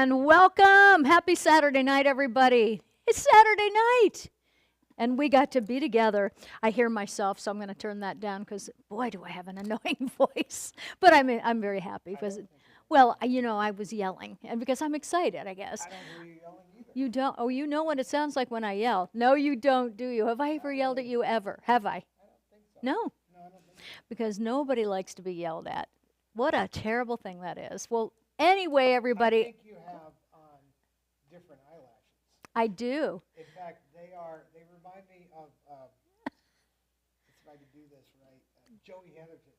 And welcome. Happy Saturday night, everybody. It's Saturday night. And we got to be together. I hear myself, so I'm going to turn that down because, boy, do I have an annoying voice. But I'm very happy because, well, I was yelling. And because I'm excited, I guess. I don't hear you yelling either. You don't? Oh, you know what it sounds like when I yell. No, you don't, do you? Have I ever yelled at you ever? Have I? I don't think so. No. No, I don't think so. Because nobody likes to be yelled at. What a terrible thing that is. Well, anyway, everybody. I think you have on different eyelashes. I do. In fact, they remind me of, if I could do this right, Joey Heatherton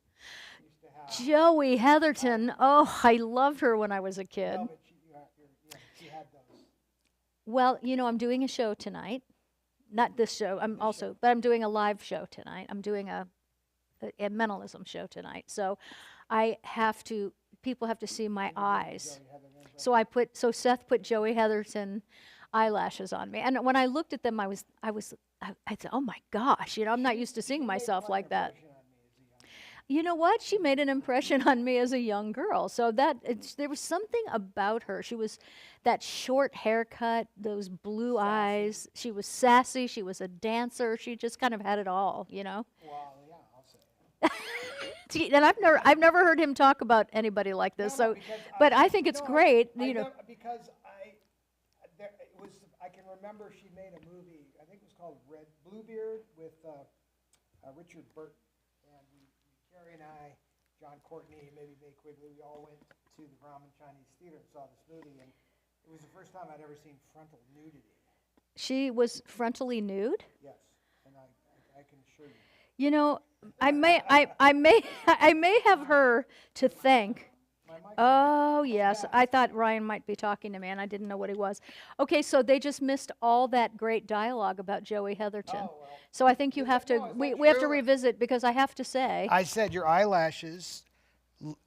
used to have. Joey Heatherton. Oh, I loved her when I was a kid. No, but she had those. Well, I'm doing a show tonight. Not this show. But I'm doing a live show tonight. I'm doing a mentalism show tonight. So people have to see my eyes. So Seth put Joey Heatherton eyelashes on me. And when I looked at them, I said, oh my gosh, I'm not used to seeing myself like that. You know what? She made an impression on me as a young girl. So there was something about her. She was that short haircut, those blue eyes. She was sassy. She was a dancer. She just kind of had it all, Well, yeah, I'll say. And I've never heard him talk about anybody like this. No, but I think it's great. Because I can remember she made a movie. I think it was called Bluebeard with Richard Burton. Carrie and I, John Courtney, maybe May Quigley, we all went to the Brahmin Chinese Theater and saw this movie, and it was the first time I'd ever seen frontal nudity. She was frontally nude? Yes, and I can assure you. I may have her to thank. Oh, yes. I thought Ryan might be talking to me, and I didn't know what he was. Okay, so they just missed all that great dialogue about Joey Heatherton. Oh, well. So I think you have to, we have to revisit, because I have to say. I said your eyelashes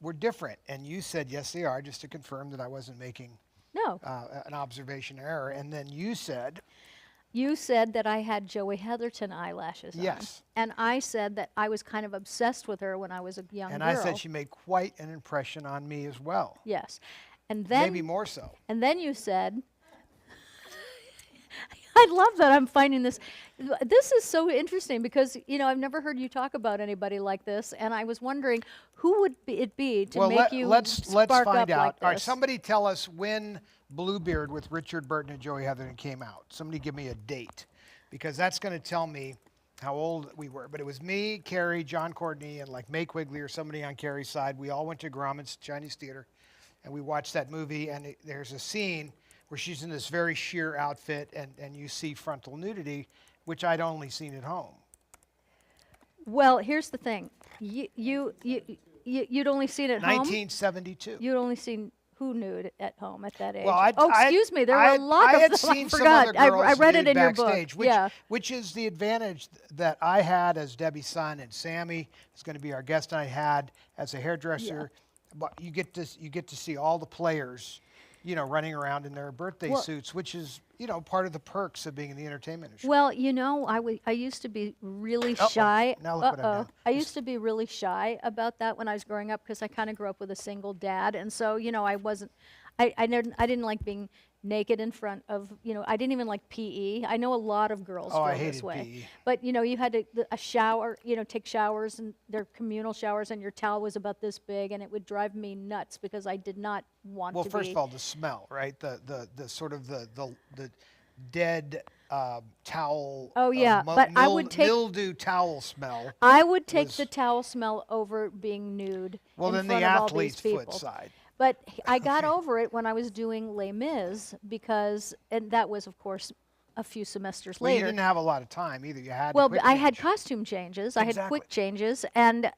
were different, and you said, yes, they are, just to confirm that I wasn't making an observation error. And then you said. You said that I had Joey Heatherton eyelashes on. Yes. And I said that I was kind of obsessed with her when I was a young girl. And I said she made quite an impression on me as well. Yes. And then maybe more so. And then you said, I love that I'm finding this. This is so interesting because, I've never heard you talk about anybody like this, and I was wondering who would it be to make you spark let's find up out. like this. All right, somebody tell us when Bluebeard with Richard Burton and Joey Heatherton came out. Somebody give me a date, because that's going to tell me how old we were. But it was me, Carrie, John Courtney, and like May Quigley or somebody on Carrie's side. We all went to Grauman's Chinese Theater, and we watched that movie, and there's a scene where she's in this very sheer outfit, and you see frontal nudity, which I'd only seen at home. Well, here's the thing. You'd only seen it at home? 1972. You'd only seen who nude at home at that age? Well, excuse me. There were a lot of them. I had seen some other girls I read it in your backstage, book. Which is the advantage that I had as Debbie's son, and Sammy is going to be our guest, and I had as a hairdresser. Yeah. But you get to see all the players, running around in their birthday suits, which is, part of the perks of being in the entertainment industry. Well, I used to be really shy. Now look what I've done. I used to be really shy about that when I was growing up because I kind of grew up with a single dad, and so I didn't like being naked in front of, I didn't even like PE. I know a lot of girls feel this way. PE. But, you had a shower, take showers, and they're communal showers, and your towel was about this big, and it would drive me nuts because I did not want to be. Well, first of all, the smell, right? The sort of the dead towel. Oh, yeah. But I would take mildew towel smell. I would take the towel smell over being nude. Well, then the athlete's foot side. But I got over it when I was doing Les Mis and that was, of course, a few semesters later. You didn't have a lot of time either. You had I had costume changes. Exactly. I had quick changes, and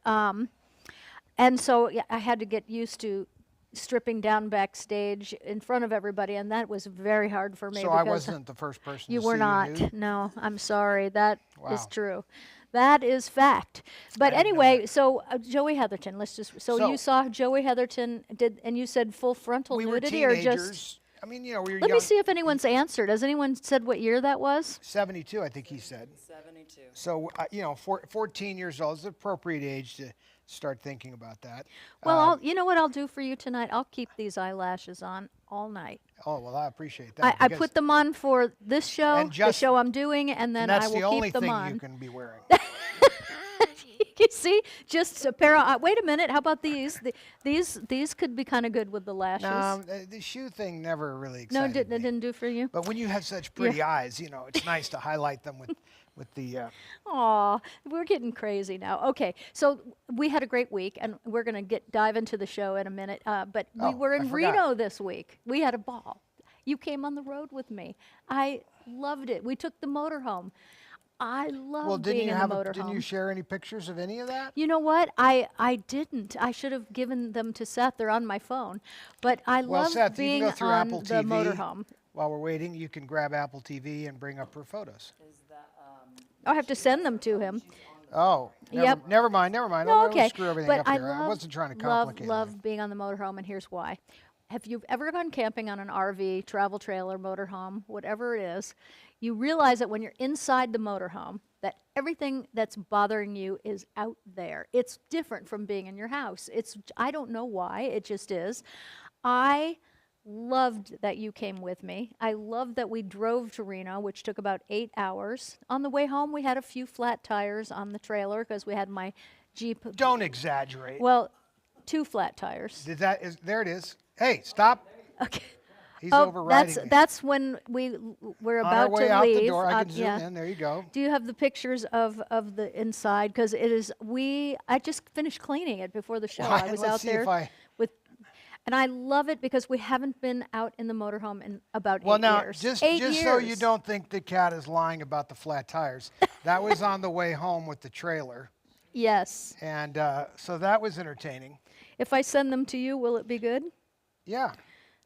so I had to get used to stripping down backstage in front of everybody, and that was very hard for me. So I wasn't the first person. You to were see not. You nude? No, I'm sorry. That is true. That is fact. But anyway, so Joey Heatherton, so you saw Joey Heatherton and you said full frontal nudity or just. I mean, we were young. Let me see if anyone's answered. Has anyone said what year that was? 72, I think he said. 72. So 14 years old is the appropriate age to start thinking about that. Well, you know what I'll do for you tonight? I'll keep these eyelashes on. all night. Oh, well, I appreciate that. I because- put them on for this show, And the just- show I'm doing, and then and that's I the will only keep them thing on. you can be wearing. You see, just a pair of. Wait a minute. How about these? These could be kind of good with the lashes. No, the shoe thing never really No, excited it me. didn't do for you. But when you have such pretty eyes, you know, it's nice to highlight them with the. Aw, we're getting crazy now. Okay, so we had a great week, and we're going to dive into the show in a minute. But we were I in forgot. Reno this week. We had a ball. You came on the road with me. I loved it. We took the motorhome. I love Well, being in the motorhome. didn't you share any pictures of any of that? You know what? I didn't. I should have given them to Seth. They're on my phone. But I Well, love Seth, you being can go through on Apple the TV. motorhome. While we're waiting, you can grab Apple TV and bring up her photos. I have to send them to him. Oh, Yep. never mind. No, Don't okay. screw everything But up here. I wasn't trying to complicate love being on the motorhome, and here's why. Have you ever gone camping on an RV, travel trailer, motorhome, whatever it is? You realize that when you're inside the motorhome, that everything that's bothering you is out there. It's different from being in your house. I don't know why, it just is. I loved that you came with me. I loved that we drove to Reno, which took about 8 hours. On the way home, we had a few flat tires on the trailer because we had my Jeep. Don't exaggerate. Well, 2 flat tires. There it is. Hey, stop. Okay. He's overriding me. That's when we're On our about way to out leave. the door, I can zoom yeah. in. There you go. Do you have the pictures of the inside? Because it is. I just finished cleaning it before the show. I was Let's out see there if I. with, and I love it because we haven't been out in the motorhome in about 8 Well, now, years. just 8 so you years. don't think the cat is lying about the flat tires, that was on the way home with the trailer, Yes. and so that was entertaining. If I send them to you, will it be good? Yeah,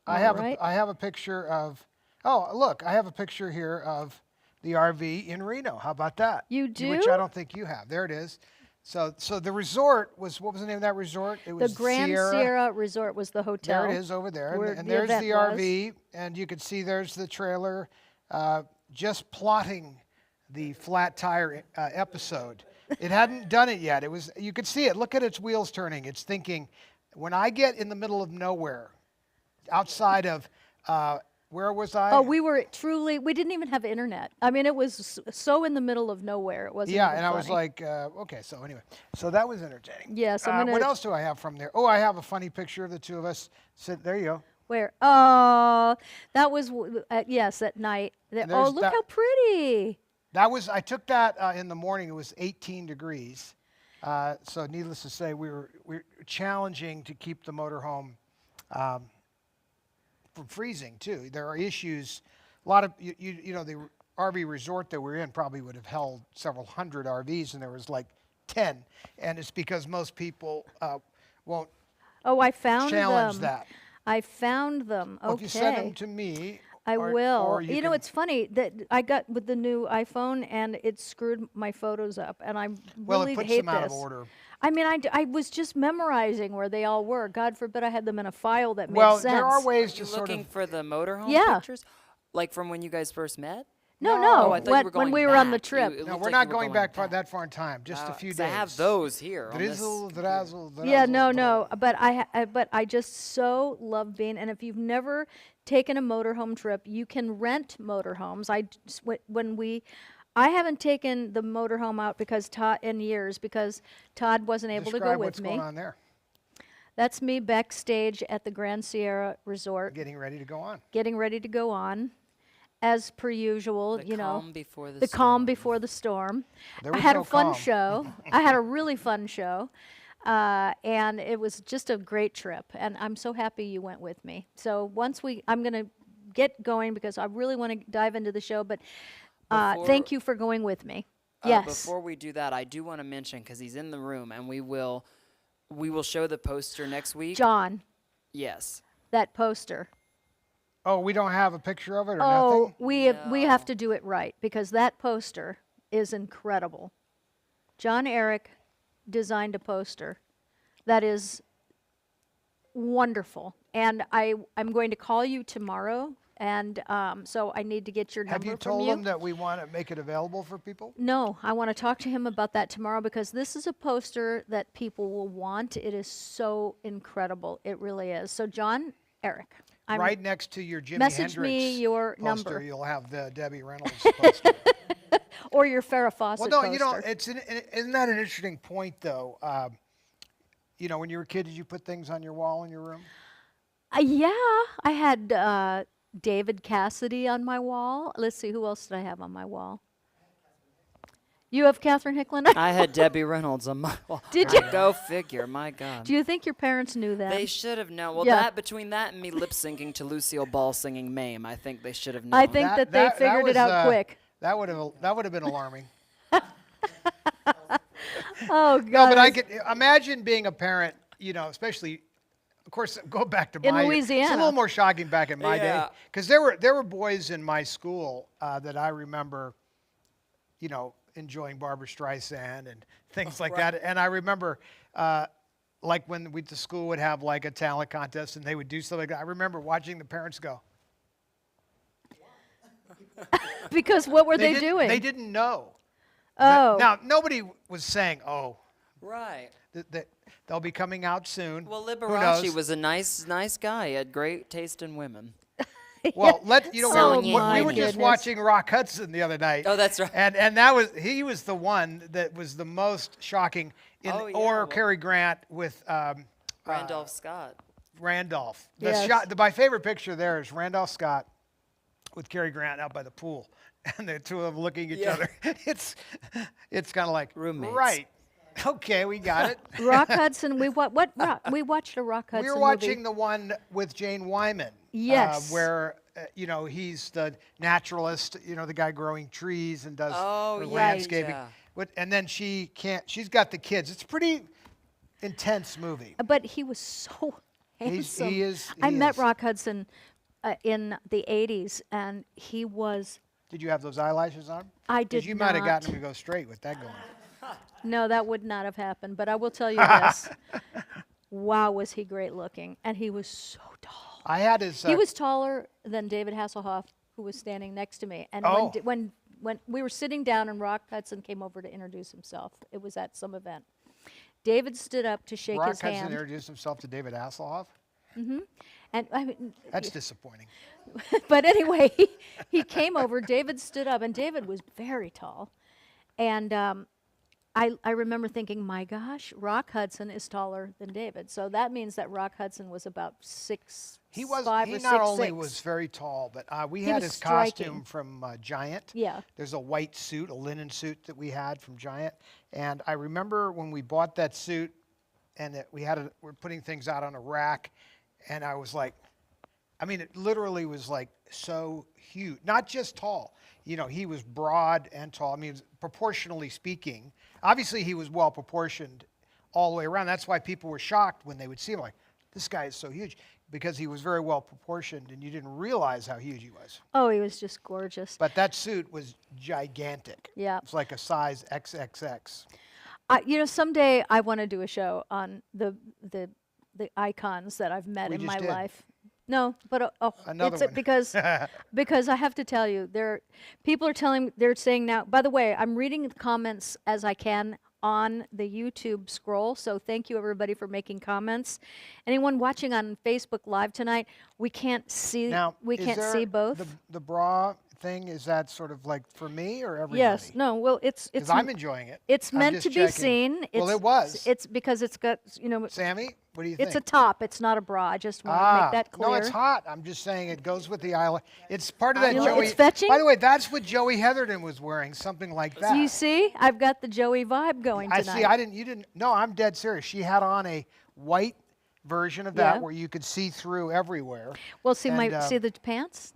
All I have right. I have a picture of. Oh, look, I have a picture here of the RV in Reno. How about that? You do? Which I don't think you have. There it is. So the resort was, what was the name of that resort? It was The Grand Sierra Resort was the hotel. There it is over there. where And the there's event the was. RV, and you can see there's the trailer just plotting the flat tire episode. It hadn't done it yet. It was, you could see it. Look at its wheels turning. It's thinking, when I get in the middle of nowhere, outside of, where was I? Oh, we didn't even have internet. I mean, it was so in the middle of nowhere. It wasn't Yeah, even and I was funny. like, okay, so anyway. So that was entertaining. Yes, I'm What gonna- else do I have from there? Oh, I have a funny picture of the two of us. There you go. Where? Oh, that was, yes, at night. And Oh, there's look that- how pretty. I took that in the morning. It was 18 degrees. So needless to say, we were challenging to keep the motorhome from freezing too. There are issues. A lot of, you know, the RV resort that we're in probably would have held several hundred RVs, and there was like 10. And it's because most people won't Oh, I found challenge them. that. I found them. Well, Okay. if you send them to me, I or- will. or You know, can- it's funny that I got with the new iPhone and it screwed my photos up, and I well, really it puts hate them out this. of order. I mean, I was just memorizing where they all were. God forbid I had them in a file that made Well, sense. there are ways You to sort looking of. for the motorhome Yeah. pictures? Like from when you guys first met? No, No. no. Oh, I thought you were when going we were on the back. trip. It No, looked we're like not you were going back that far in time. Just a few 'cause days. I have those here. on this Drizzle, computer. drazzle, Yeah, drazzle, no. But I just so love being. And if you've never taken a motorhome trip, you can rent motorhomes. I haven't taken the motorhome out because Todd wasn't able to Describe go with what's me. going on there. That's me backstage at the Grand Sierra Resort, Getting ready to go on. getting ready to go on, as per usual. The you know, calm before the the calm storm. before the storm. There I was had no a fun calm. show. I had a really fun show. And it was just a great trip. And I'm so happy you went with me. So I'm going to get going because I really want to dive into the show. But thank Before- you for going with me. Yes. Before we do that, I do want to mention, because he's in the room, and we will show the poster next week. John, Yes. that poster. Oh, we don't have a picture of it or Oh, nothing? we have to do it right because that poster is incredible. John Eric designed a poster that is wonderful, and I'm going to call you tomorrow, and so I need to get your Have number you from told you. them that we want to make it available for people? No, I want to talk to him about that tomorrow because this is a poster that people will want. It is so incredible. It really is. So, John Eric, right next to your Jimi Message Hendrix me your poster, number. you'll have the Debbie Reynolds poster. Or your Farrah Fawcett Well, no, poster. isn't that an interesting point, though? When you were a kid, did you put things on your wall in your room? Yeah, I had David Cassidy on my wall. Let's see, who else did I have on my wall? You have Catherine Hicklin? I had Debbie Reynolds on my wall. Did you? Go figure, my God. Do you think your parents knew that? They should have known. Well, Yeah. between that and me lip syncing to Lucille Ball singing Mame, I think they should have known. I think that they figured it out quick. That would have been alarming. Oh, God. No, but I could imagine being a parent, especially, of course, go back to In my. It's a Louisiana. little more shocking back in my day, Yeah. because there were boys in my school that I remember, enjoying Barbra Streisand and things like that. And I remember, like when the school would have like a talent contest and they would do something like that. I remember watching the parents go. Because what were they doing? They didn't know. Oh. Now, nobody was saying, Right. that they'll be coming out soon. Well, Who Liberace knows? was a nice guy. He had great taste in women. Well, Oh, we my were just goodness. watching Rock Hudson the other night. Oh, that's right. And he was the one that was the most shocking. Or Cary Grant with Randolph Scott. Randolph. Yes. My favorite picture there is Randolph Scott with Cary Grant out by the pool, and the two of them looking at each other. It's kind of like Roommates. Right. Okay, we got it. Rock Hudson. We watched a Rock Hudson We were movie. watching the one with Jane Wyman. Yes. Where he's the naturalist. The guy growing trees and does her yeah. landscaping. Yeah. And then she's got the kids. It's a pretty intense movie. But he was so handsome. He I met is. Rock Hudson in the 80s, and he was. Did you have those eyelashes on? I did Because you might have not. gotten him to go straight with that going. No, that would not have happened. But I will tell you this. Wow, was he great looking. And he was so tall. I had his. He was taller than David Hasselhoff, who was standing next to me. And Oh. when we were sitting down and Rock Hudson came over to introduce himself, it was at some event. David stood up to shake Rock his Hudson hand. introduced himself to David Hasselhoff. And I mean, That's disappointing. but anyway, he came over. David stood up, and David was very tall. And I remember thinking, my gosh, Rock Hudson is taller than David. So that means that Rock Hudson was about 6'5" He or not 6'6". only was very tall, but we He had was his striking. costume from Giant. Yeah. There's a white suit, a linen suit that we had from Giant. And I remember when we bought that suit and we're putting things out on a rack, and I was like, it literally was like so huge. Not just tall. He was broad and tall. Proportionally speaking. Obviously, he was well proportioned all the way around. That's why people were shocked when they would see him, like, this guy is so huge, because he was very well proportioned, and you didn't realize how huge he was. Oh, he was just gorgeous. But that suit was gigantic. Yeah. It's like a size XXX. Someday I want to do a show on the icons that I've met We in just my did. life. No, but Another it's one. because I have to tell you, they're saying now. By the way, I'm reading the comments as I can on the YouTube scroll. So thank you everybody for making comments. Anyone watching on Facebook Live tonight, we can't see. Now, we is can't there see both. The bra thing, is that sort of like for me or everybody? Yes. No. Well, it's Because I'm enjoying it. it's I'm meant just to be checking. seen. Well, it was. It's because it's got Sammy, what do you think? It's a top. It's not a bra. I just want to make that clear. No, it's hot. I'm just saying it goes with the eyelash. It's part of that know, Joey. it's fetching. By the way, that's what Joey Heatherton was wearing, something like that. You see, I've got the Joey vibe going I tonight. see. You didn't. No, I'm dead serious. She had on a white version of that Yeah. where you could see through everywhere. Well, see And, see the pants.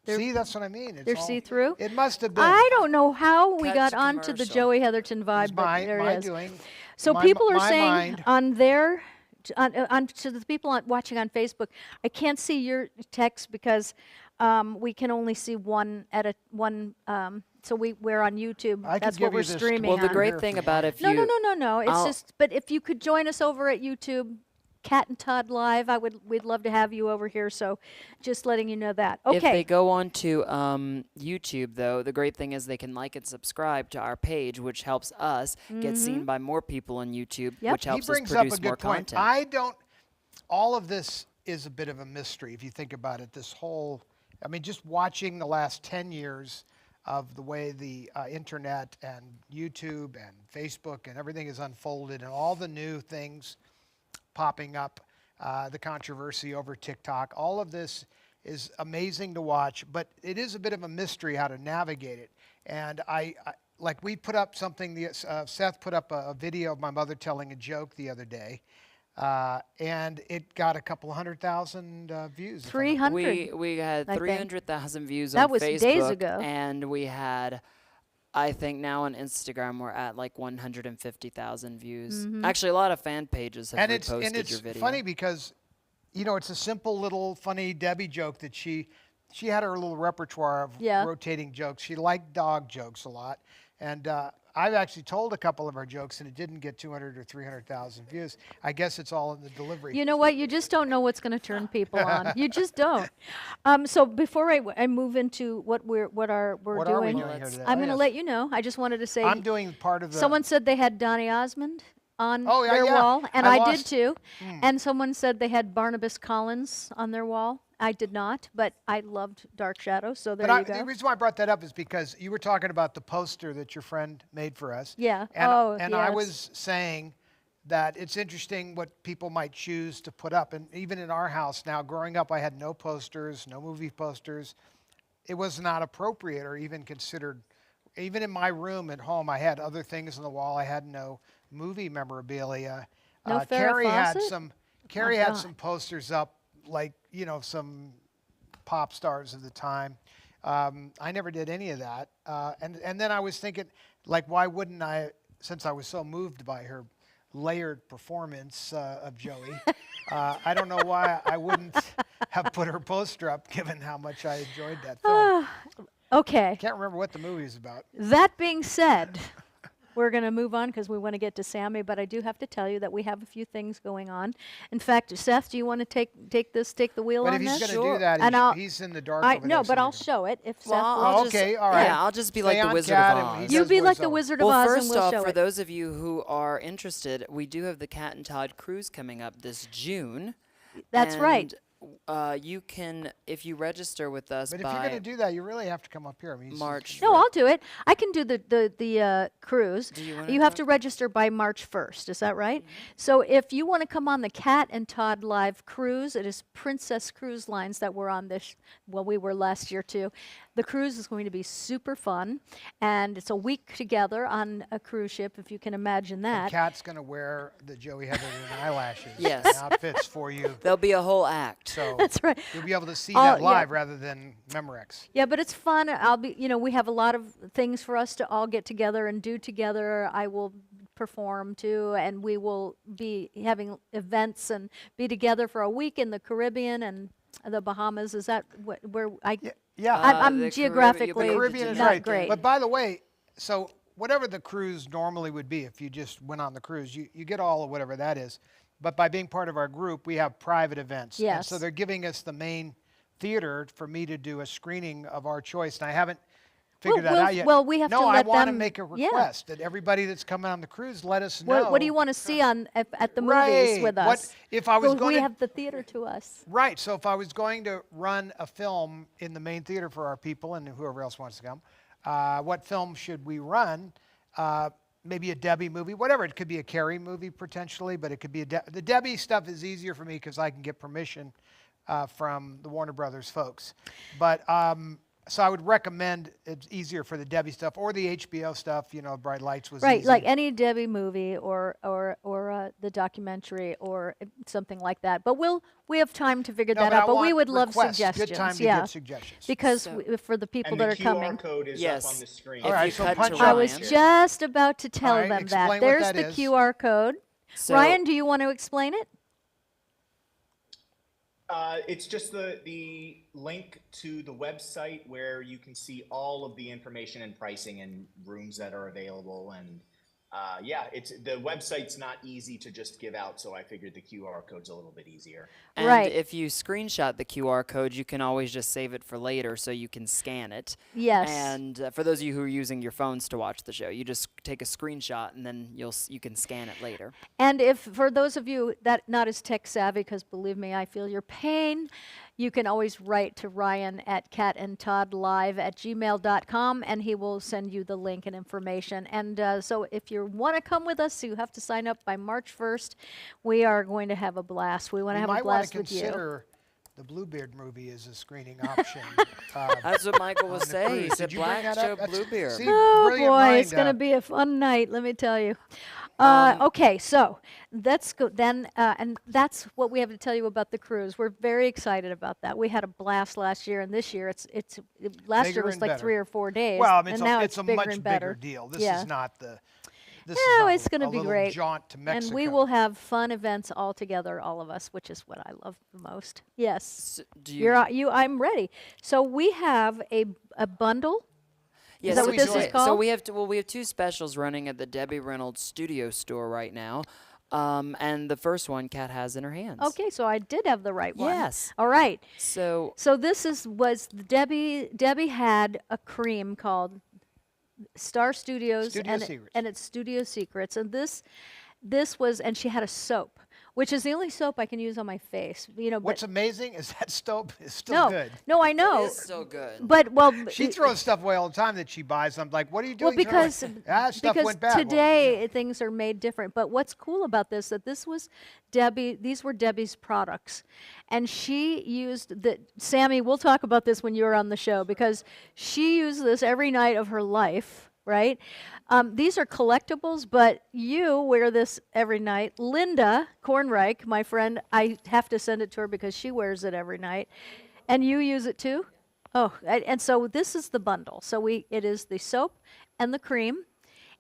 See, that's what I mean. It's They're all- see-through. It must have been. I don't know how we Catch got onto the commercial. Joey Heatherton vibe, It's but my there it is. doing. So My- people are my saying mind. on their to the people watching on Facebook, I can't see your text because we can only see one at a one. So we're on YouTube. I could That's give what we're you this streaming Well, the on. great Here thing for about mine. if No, you no. It's I'll- just, but if you could join us over at YouTube, Cat and Todd Live, we'd love to have you over here. So, just letting you know that. If they Okay. go on to YouTube, though, the great thing is they can like and subscribe to our page, which helps us get seen by more people on YouTube, Yep. which He helps He brings us up produce a more good point. content. I don't. All of this is a bit of a mystery if you think about it. This whole, I mean, just watching the last 10 years of the way the internet and YouTube and Facebook and everything is unfolded and all the new things popping up, the controversy over TikTok, all of this is amazing to watch, but it is a bit of a mystery how to navigate it. And I like we put up something, Seth put up a video of my mother telling a joke the other day, and it got a couple 100,000 views. 300. We had I think. 300,000 views That on was Facebook, days ago. and we had, I think now on Instagram we're at like 150,000 views. Actually, a lot of fan pages have reposted your video. It's funny because, you know, it's a simple little funny Debbie joke that she had her little repertoire of rotating jokes. She liked dog jokes a lot, and I've actually told a couple of our jokes, and it didn't get 200 or 300,000 views. I guess it's all in the delivery. You know what? You just don't know what's going to turn people on. You just don't. So before I move into what we're What doing, are we doing here today? I'm going to let you know. I just wanted to say I'm doing part of the. someone said they had Donny Osmond on Oh, yeah, their yeah. wall, and I I did lost- too. And someone said they had Barnabas Collins on their wall. I did not, but I loved Dark Shadows, so there you The go. reason why I brought that up is because you were talking about the poster that your friend made for us. Yeah. And I yes. was saying that it's interesting what people might choose to put up. And even in our house now, growing up, I had no posters, no movie posters. It was not appropriate or even considered. Even in my room at home, I had other things on the wall. I had no movie memorabilia. No Farrah Carrie had Fawcett? some. Carrie had God. some posters up, like, you know, some pop stars of the time. I never did any of that. And then I was thinking, like, why wouldn't I, since I was so moved by her layered performance of Joey, I don't know why I wouldn't have put her poster up, given how much I enjoyed that film. Okay. Can't remember what the movie is about. That being said, we're going to move on because we want to get to Sammy, but I do have to tell you that we have a few things going on. In fact, Seth, do you want to take the wheel But on if he's this? going to do that, And he's in the dark. I over no, there, but so I'll you can- show it if Seth. Well, will. I'll Okay, just, all right. Yeah, I'll just be Stay like the on Wizard Cat of and he Oz. You does be like the voiceover. Wizard of Well, Oz, first and we'll off, show for it. those of you who are interested, we do have the Cat and Todd cruise coming up this June. That's right. You can, if you register with us But if you're by going to do that, you really have to come up here. I mean, March. No, I'll do it. I can do the cruise. Do you wanna have talk? to register by March 1st. Is that right? So if you want to come on the Cat and Todd live cruise, it is Princess Cruise Lines that we're on this. Well, we were last year too. The cruise is going to be super fun, and it's a week together on a cruise ship. If you can imagine that. Kat's going to wear the Joey Heatherton eyelashes Yes. and outfits for you. There'll be a whole act. So That's right. you'll be able to see Oh, that yeah. live rather than Memorex. Yeah, but it's fun. I'll be, we have a lot of things for us to all get together and do together. I will perform too, and we will be having events and be together for a week in the Caribbean and the Bahamas. Is that where I? Yeah. I'm the geographically The Caribbean is not right. great. But by the way, so whatever the cruise normally would be, if you just went on the cruise, you get all of whatever that is. But by being part of our group, we have private events. And Yes. so they're giving us the main theater for me to do a screening of our choice. And I haven't figured that out yet. well, we have to no, I let want to them- make a yeah. request that everybody that's coming on the cruise let us know. What do you want to see on at the movies Right. with What- us? if I was Well, going we to- have the theater to us. Right. So if I was going to run a film in the main theater for our people and whoever else wants to come, what film should we run? Maybe a Debbie movie, whatever. It could be a Carrie movie potentially, but it could be the Debbie stuff is easier for me because I can get permission from the Warner Brothers folks. But so I would recommend it's easier for the Debbie stuff or the HBO stuff. Bright Lights was Right, easy. like any Debbie movie or the documentary or something like that. But we have time to figure No, that but I out. But we want would love requests. suggestions. Good time to yeah, get suggestions. because So- for the people And that the are QR coming. code is Yes. up on the screen. All right, you so cut punch to out. I was Ryan. just about to tell right, them that. explain what There's that the is. QR code. So- Ryan, do you want to explain it? It's just the link to the website where you can see all of the information and pricing and rooms that are available. And the website's not easy to just give out, so I figured the QR code's a little bit easier. And Right. if you screenshot the QR code, you can always just save it for later so you can scan it. Yes. And for those of you who are using your phones to watch the show, you just take a screenshot, and then you can scan it later. And if for those of you that not as tech savvy, because believe me, I feel your pain, you can always write to Ryan at catandtoddlive@gmail.com, and he will send you the link and information. And so if you want to come with us, you have to sign up by March 1st. We are going to have a blast. We want to have a blast with you. You might want to consider the Bluebeard movie as a screening option. That's what Michael was saying. He Did said you bring Black that Show up? Bluebeard. See, Oh brilliant boy, mind, it's going to be a fun night, let me tell you. Okay, so let's go then, and that's what we have to tell you about the cruise. We're very excited about that. We had a blast last year, and this year last Bigger year was and like better. 3 or 4 days. Well, I mean, and now it's a bigger much and bigger better. deal. This Yeah. is not the. This No, is it's going to be little great. jaunt to Mexico. And we will have fun events all together, all of us, which is what I love the most. Yes. So, do you? I'm ready. So we have a bundle. Yeah, Is that so what this is So called? we have we have 2 specials running at the Debbie Reynolds studio store right now. And the first one Kat has in her hands. Okay, so I did have the right one. Yes. All right. So this was Debbie had a cream called Star Studios Studio Secrets. and it's Studio Secrets, and this was, and she had a soap, which is the only soap I can use on my face. What's amazing is that soap is still good. No, I know. it's so good. But She throws stuff away all the time that she buys. I'm like, what are you doing? Well, because stuff because went bad. Well, today things are made different. But what's cool about this that this was these were Debbie's products, and she used Sammy. We'll talk about this when you're on the show because she used this every night of her life. Right? These are collectibles, but you wear this every night. Linda Kornreich, my friend, I have to send it to her because she wears it every night. And you use it too? Oh, and so this is the bundle. So it is the soap and the cream,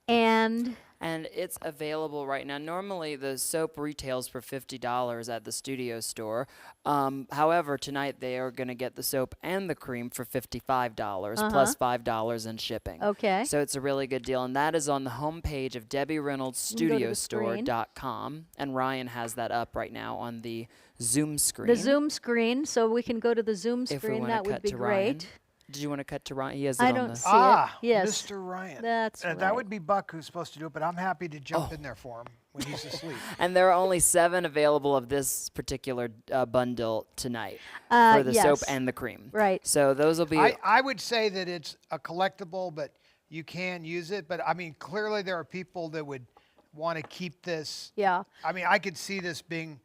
and it's available right now. Normally, the soap retails for $50 at the studio store. However, tonight they are going to get the soap and the cream for $55 plus $5 in shipping. Okay. So it's a really good deal, and that is on the homepage of DebbieReynoldsStudioStore.com. And Ryan has that up right now on the Zoom screen. the Zoom screen, so we can go to the Zoom If we screen. wanna That would cut be to Ryan. great. Did you want to cut to Ryan? He has it I on don't the. see it. Yes. Mr. Ryan. That's That right. would be Buck who's supposed to do it, but I'm happy to jump in there for him when he's asleep. And there are only 7 available of this particular bundle tonight for the soap yes. and the cream. Right. So those will be. I would say that it's a collectible, but you can use it. But I mean, clearly there are people that would want to keep this. Yeah. I mean, I could see this being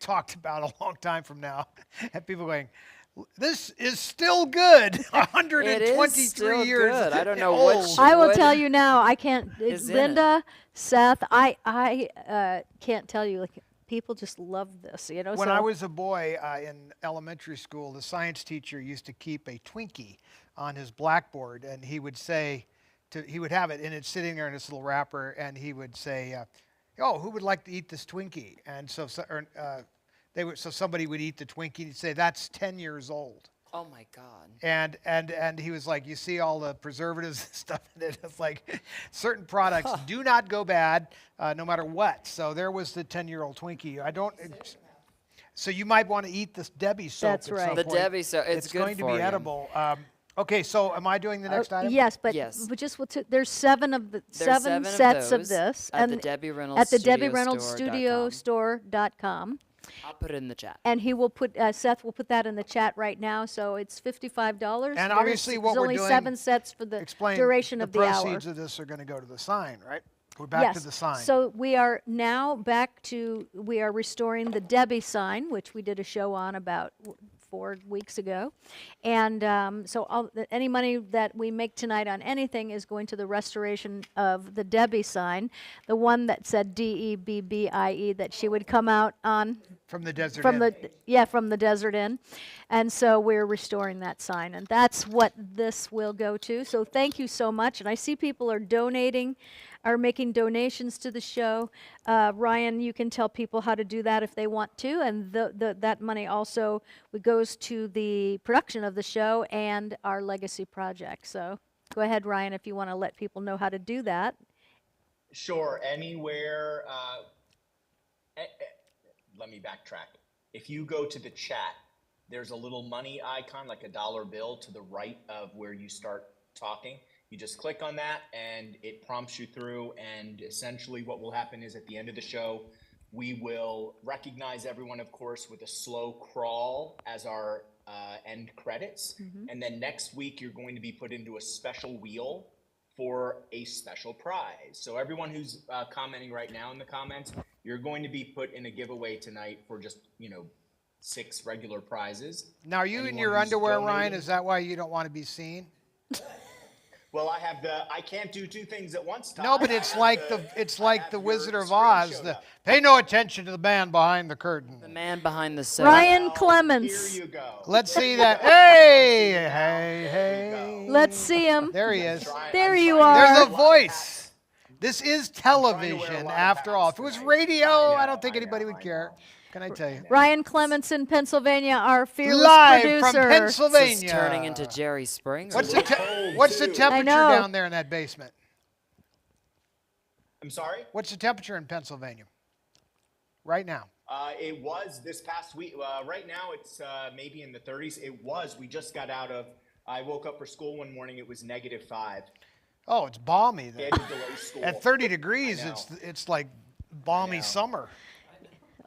talked about a long time from now, and people going, "This is still good." 123 still years. good. I don't know old. which- I will What tell you now. I can't. is in Linda, Seth, I can't tell you. Like people just love this. When so I was a boy in elementary school, the science teacher used to keep a Twinkie on his blackboard, and he would say, he would have it, and it's sitting there in this little wrapper, and he would say, "Oh, who would like to eat this Twinkie?" And so somebody would eat the Twinkie, and he'd say, "That's 10 years old." Oh my God. And he was like, "You see all the preservatives and stuff in it." It's like certain products do not go bad no matter what. So there was the 10-year-old Twinkie. So you might want to eat this Debbie soap. That's at right. some The point. Debbie soap, it's good going to for be you. edible. Okay, so am I doing the next item? yes, but Yes. just there's 7 of the There's 7 7 of sets of those this at the and Debbie Reynolds at the Debbie Studio Reynolds Store.com. Studio Store.com. I'll put it in the chat. And he will put Seth will put that in the chat right now. So it's $55. And obviously what there's we're only doing, 7 sets for the Explain duration the of the hour. proceeds of this are going to go to the sign, right? We're back to the sign. So we are now back to, we are restoring the Debbie sign, which we did a show on about 4 weeks ago. And any money that we make tonight on anything is going to the restoration of the Debbie sign, the one that said DEBBIE that she would come out on. From the desert From Inn. from the Desert Inn. And so we're restoring that sign. And that's what this will go to. So thank you so much. And I see people are making donations to the show. Ryan, you can tell people how to do that if they want to. And that money also goes to the production of the show and our legacy project. So go ahead, Ryan, if you want to let people know how to do that. Sure. Anywhere. Let me backtrack. If you go to the chat, there's a little money icon, like a dollar bill, to the right of where you start talking. You just click on that and it prompts you through. And essentially what will happen is at the end of the show, we will recognize everyone, of course, with a slow crawl as our end credits. And then next week, you're going to be put into a special wheel for a special prize. So everyone who's commenting right now in the comments, you're going to be put in a giveaway tonight for just, 6 regular prizes. Now, are you in Anyone your who's underwear, Ryan? donating- Is that why you don't want to be seen? Well, I can't do 2 things at once, Todd. No, but I it's have like the- it's I like have the your Wizard of screen Oz. showed The, up. pay no attention to the man behind the curtain. The man behind the soap. Ryan Well, Clements. Here you go. Let's There see you that. go. Hey, There you hey, go. hey. Let's see him. There he is. There I'm you trying to are. There's a wear lot of voice. hats. This is trying to wear a television, lot of after all. If hats it was tonight. radio, I I don't think know, anybody I would care. know. Can I tell you? Ryan Clements in Pennsylvania, our fearless Live producer. from This Pennsylvania. is turning into Jerry Springer. What's a the little cold, what's the too. temperature know. down there in that basement? I'm sorry? What's the temperature in Pennsylvania right now? It was this past week. Right now, it's maybe in the 30s. It was. We just got out of. I woke up for school one morning. It was -5. Oh, it's balmy They then. had to delay school. At 30 degrees, I know. it's like balmy know. summer.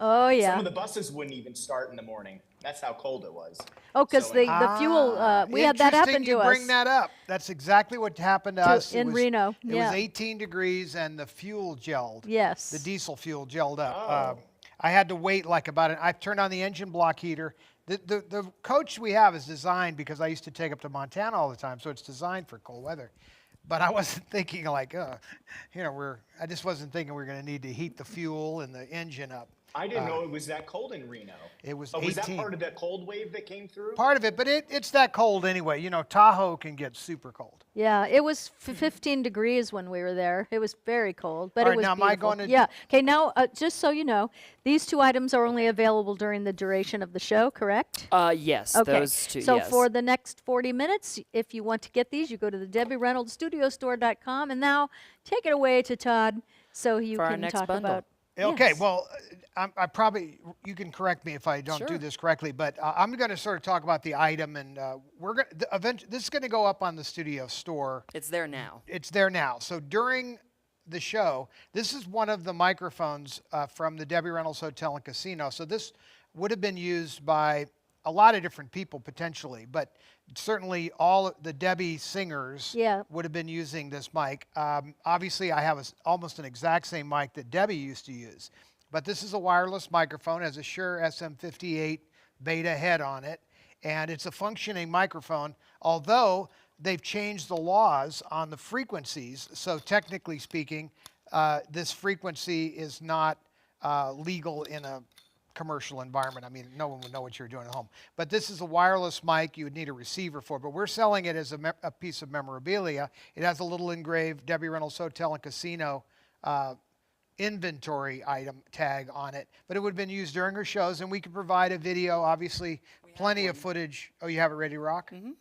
Oh, Some yeah. of the buses wouldn't even start in the morning. That's how cold it was. Oh, because So- the fuel, we had that happen Interesting to you us. bring that up. That's exactly what happened to us. in Reno, It yeah. was 18 degrees and the fuel gelled. Yes. The diesel fuel gelled up. Oh. I had to wait like about I turned on the engine block heater. The coach we have is designed because I used to take up to Montana all the time, so it's designed for cold weather. But I wasn't thinking like, I just wasn't thinking we're going to need to heat the fuel and the engine up. I didn't know it was that cold in Reno. It was Oh, was that 18. part of that cold wave that came through? Part of it, but it's that cold anyway. Tahoe can get super cold. Yeah, it was 15 degrees when we were there. It was very cold, but All it right, was now am I beautiful. going to- Yeah. Okay, now, just so you know, these 2 items are only available during the duration of the show, correct? Yes, Okay. those 2, So yes. for the next 40 minutes, if you want to get these, you go to the DebbieReynoldsStudioStore.com. And now, take it away to Todd so you For our can next talk bundle. about. Okay, Yes. well, I probably, you can correct me if I don't do Sure. this correctly, but I'm going to sort of talk about the item, and we're going this is going to go up on the studio store. It's there now. It's there now. So during the show, this is one of the microphones from the Debbie Reynolds Hotel and Casino. So this would have been used by a lot of different people potentially, but certainly all the Debbie singers Yeah. would have been using this mic. Obviously, I have almost an exact same mic that Debbie used to use, but this is a wireless microphone, has a Shure SM58 beta head on it, and it's a functioning microphone, although they've changed the laws on the frequencies. So technically speaking, this frequency is not legal in a commercial environment. I mean, no one would know what you're doing at home. But this is a wireless mic you would need a receiver for, but we're selling it as a piece of memorabilia. It has a little engraved Debbie Reynolds Hotel and Casino inventory item tag on it, but it would have been used during her shows, and we could provide a video, obviously, plenty of footage. Oh, you have it ready to rock? Mm-hmm.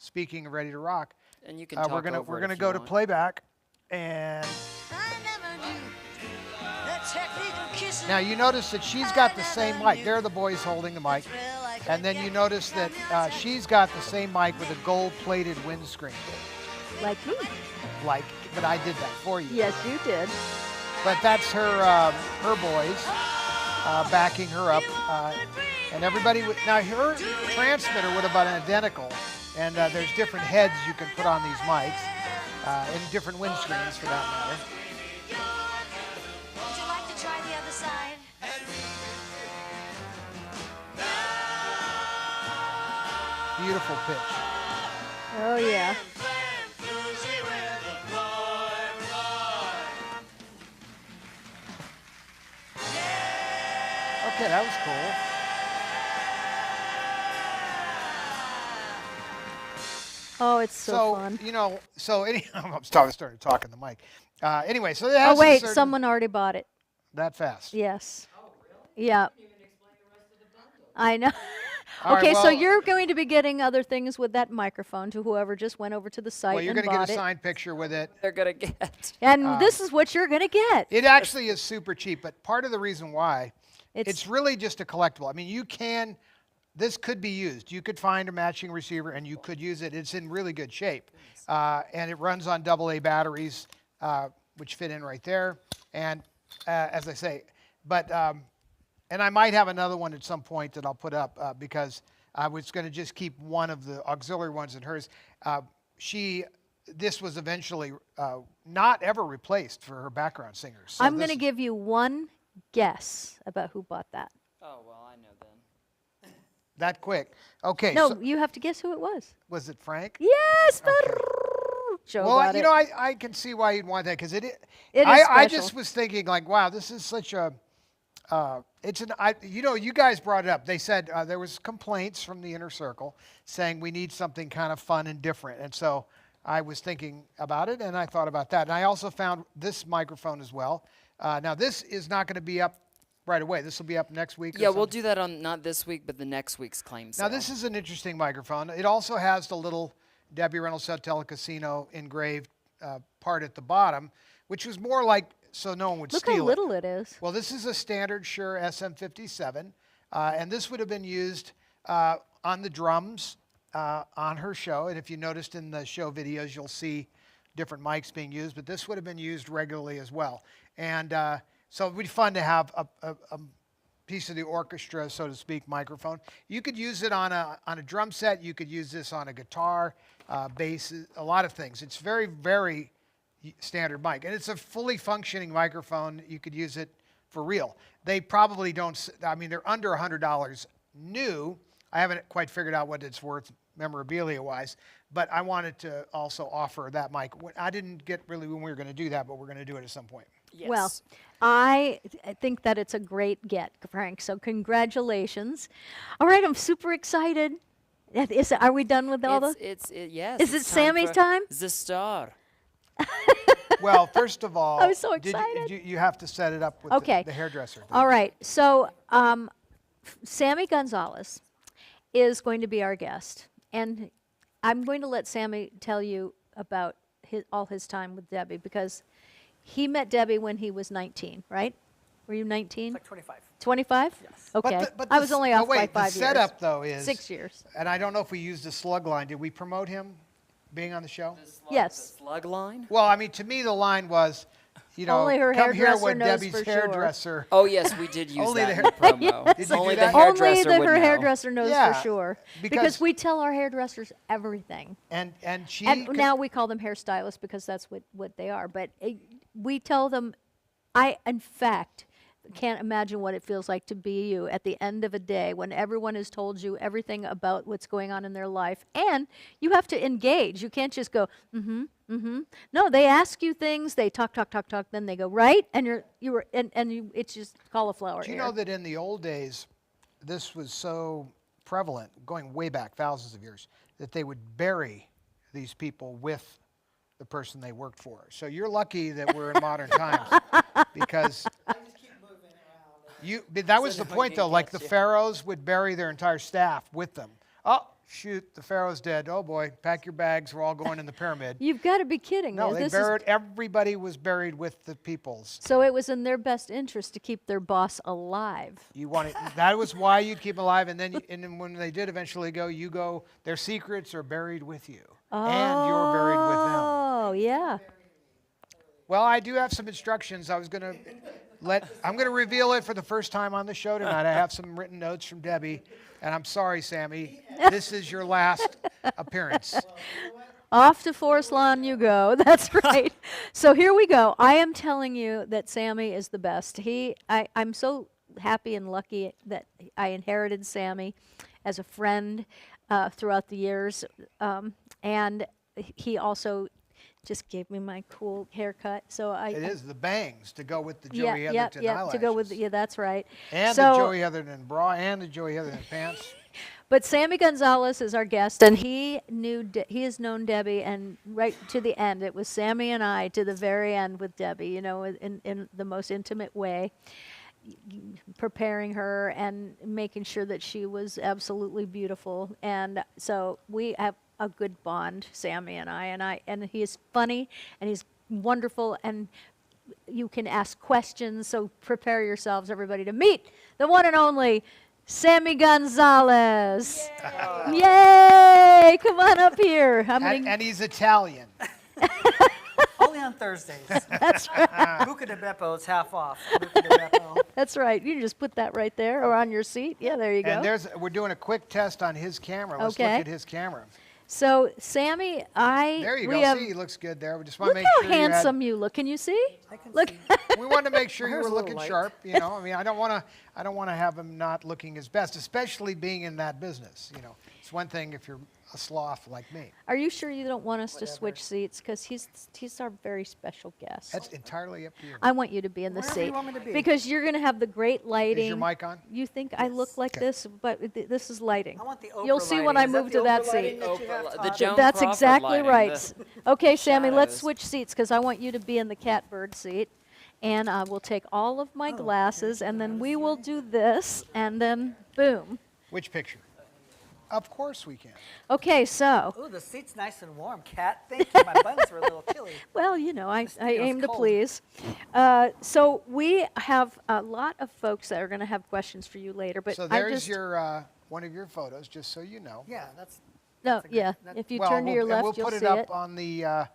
Speaking of ready to rock, And you can talk we're gonna over it go if you to want. playback, and now you notice that she's got the same mic. There are the boys holding the mic, and then you notice that she's got the same mic with a gold-plated windscreen. Like me. But I did that for you. Yes, you did. But that's her boys backing her up, and everybody. Now her transmitter would have been identical, and there's different heads you can put on these mics, and different windscreens for that matter. Would you like to try the other side? Beautiful pitch. Oh, yeah. Okay, that was cool. Oh, it's so fun. I'm started talking the mic. Anyway, so it has Oh, wait, a certain, someone already bought it. that fast. Yes. Oh, really? Yeah. I know. All right, Okay, so well- you're going to be getting other things with that microphone to whoever just went over to the site Well, you're and going to bought get a it. signed picture with it. They're going to get. And this is what you're going to get. It actually is super cheap, but part of the reason why, It's it's really just a collectible. I mean, you can this could be used. You could find a matching receiver and you could use it. It's in really good shape. And it runs on AA batteries, which fit in right there. And as I say, but, and I might have another one at some point that I'll put up because I was going to just keep one of the auxiliary ones in hers. This was eventually not ever replaced for her background singers. So I'm going to give you one guess about who bought that. Oh, well, I know then. that quick. Okay. No, so you have to guess who it was. was it Frank? Yes. Joe Well, got you it. know, I can see why you'd want that because It is I special. just was thinking like, wow, this is such a. You guys brought it up. They said there was complaints from the inner circle saying we need something kind of fun and different, and so I was thinking about it, and I thought about that, and I also found this microphone as well. Now this is not going to be up right away. This will be up next week. Yeah, we'll do that on not this week, but the next week's claim sale. Now this is an interesting microphone. It also has the little Debbie Reynolds Hotel Casino engraved part at the bottom, which was more like so no one would Look steal how little it is. Well, this is a standard Shure SM57, and this would have been used on the drums on her show. And if you noticed in the show videos, you'll see different mics being used, but this would have been used regularly as well. And so it would be fun to have a piece of the orchestra, so to speak, microphone. You could use it on a drum set. You could use this on a guitar, bass, a lot of things. It's very, very standard mic, and it's a fully functioning microphone. You could use it for real. They probably don't, I mean, they're under $100 new. I haven't quite figured out what it's worth memorabilia wise, but I wanted to also offer that mic. I didn't get really when we were going to do that, but we're going to do it at some point. Yes. Well, I think that it's a great get, Frank. So congratulations. All right, I'm super excited. Are we done with all the? Yes. Is it it's Sammy's for time? The star. Well, first of all, I was so did excited. you have to set it up with Okay. the hairdresser. All right. So Sammy Gonzalez is going to be our guest, and I'm going to let Sammy tell you about all his time with Debbie because he met Debbie when he was 19, right? Were you 19? Like 25. 25? Yes. Okay. But I was only off by 5 years. The setup, though, is 6 years. And I don't know if we used the slug line. Did we promote him being on the show? Yes. The slug line? Well, I mean, to me, the line was, you know, Only her come here hairdresser with knows Debbie's for sure. hairdresser. Oh, yes, we did use Only that the in the promo. Did you Only do the that? hairdresser Only would her know. hairdresser knows Yeah, for sure. because- Because we tell our hairdressers everything. And she. And now we call them hairstylists because that's what they are. But we tell them, in fact, can't imagine what it feels like to be you at the end of a day when everyone has told you everything about what's going on in their life. And you have to engage. You can't just go, No, they ask you things, they talk, then they go, right? And it's just cauliflower Do you ear. know that in the old days, this was so prevalent, going way back thousands of years, that they would bury these people with the person they worked for. So you're lucky that we're in modern times because that was the point though, like the pharaohs would bury their entire staff with them. Oh, shoot, the pharaoh's dead. Oh boy, pack your bags, we're all going in the pyramid. You've got to be kidding No, me. they buried, everybody was buried with the peoples. So it was in their best interest to keep their boss alive. You wanted, that was why you'd keep them alive, and then when they did eventually go, their secrets are buried with you, and you're buried with them. Oh, yeah. Well, I do have some instructions. I'm going to reveal it for the first time on the show tonight. I have some written notes from Debbie, and I'm sorry, Sammy, this is your last appearance. Off to Forest Lawn you go. That's right. So here we go. I am telling you that Sammy is the best. I'm so happy and lucky that I inherited Sammy as a friend throughout the years. And he also just gave me my cool haircut. So It is the bangs to go with the Joey Heatherton eyelashes. to go with that's right. And so, the Joey Heatherton bra and the Joey Heatherton pants. But Sammy Gonzalez is our guest, and he has known Debbie, and right to the end, it was Sammy and I to the very end with Debbie, you know, in the most intimate way, preparing her and making sure that she was absolutely beautiful. And so we have a good bond, Sammy and I, and he is funny, and he's wonderful, and you can ask questions, so prepare yourselves, everybody, to meet the one and only Sammy Gonzalez. Yay! Come on up here. How many? And he's Italian. Only on Thursdays. That's right. Buca de Beppo is half off. Buca de Beppo. That's right. You just put that right there or on your seat. Yeah, there you go. And we're doing a quick test on his camera. Let's Okay. look at his camera. So, Sammy, There you we go. have, See, he looks good there. We just want to look make how sure you had- handsome you look. Can you see? I can Look. see. we wanted to make sure you Hair's were a little looking light. sharp. You know, I mean, I don't want to have him not looking his best, especially being in that business. You know, it's one thing if you're a sloth like me. Are you sure you don't want us to switch seats? Because he's our very special guest. That's entirely up to you. I want you to be in the Wherever seat you want me to be. because you're going to have the great lighting. Is your mic on? You think I look like this, but this is lighting. I want the Oprah You'll see when I lighting. Is move that to the that Oprah lighting seat. that you have, The Todd? Joan That's Crawford exactly lighting, right. Okay, Sammy, let's shadows. switch seats because I want you to be in the catbird seat. And we'll take all of my glasses, and then we will do this, and then boom. Which picture? Of course we can. Okay, so, Ooh, the seat's nice and warm, Kat. Thank you. My buttons were a little chilly. well, you know, I studio's aim to cold. please. So we have a lot of folks that are going to have questions for you later, but So I there's just your one of your photos, just so you know. Yeah, that's. no, that's a good- yeah. that- If you Well, turn to your and left, we'll you'll put see it up it. on the.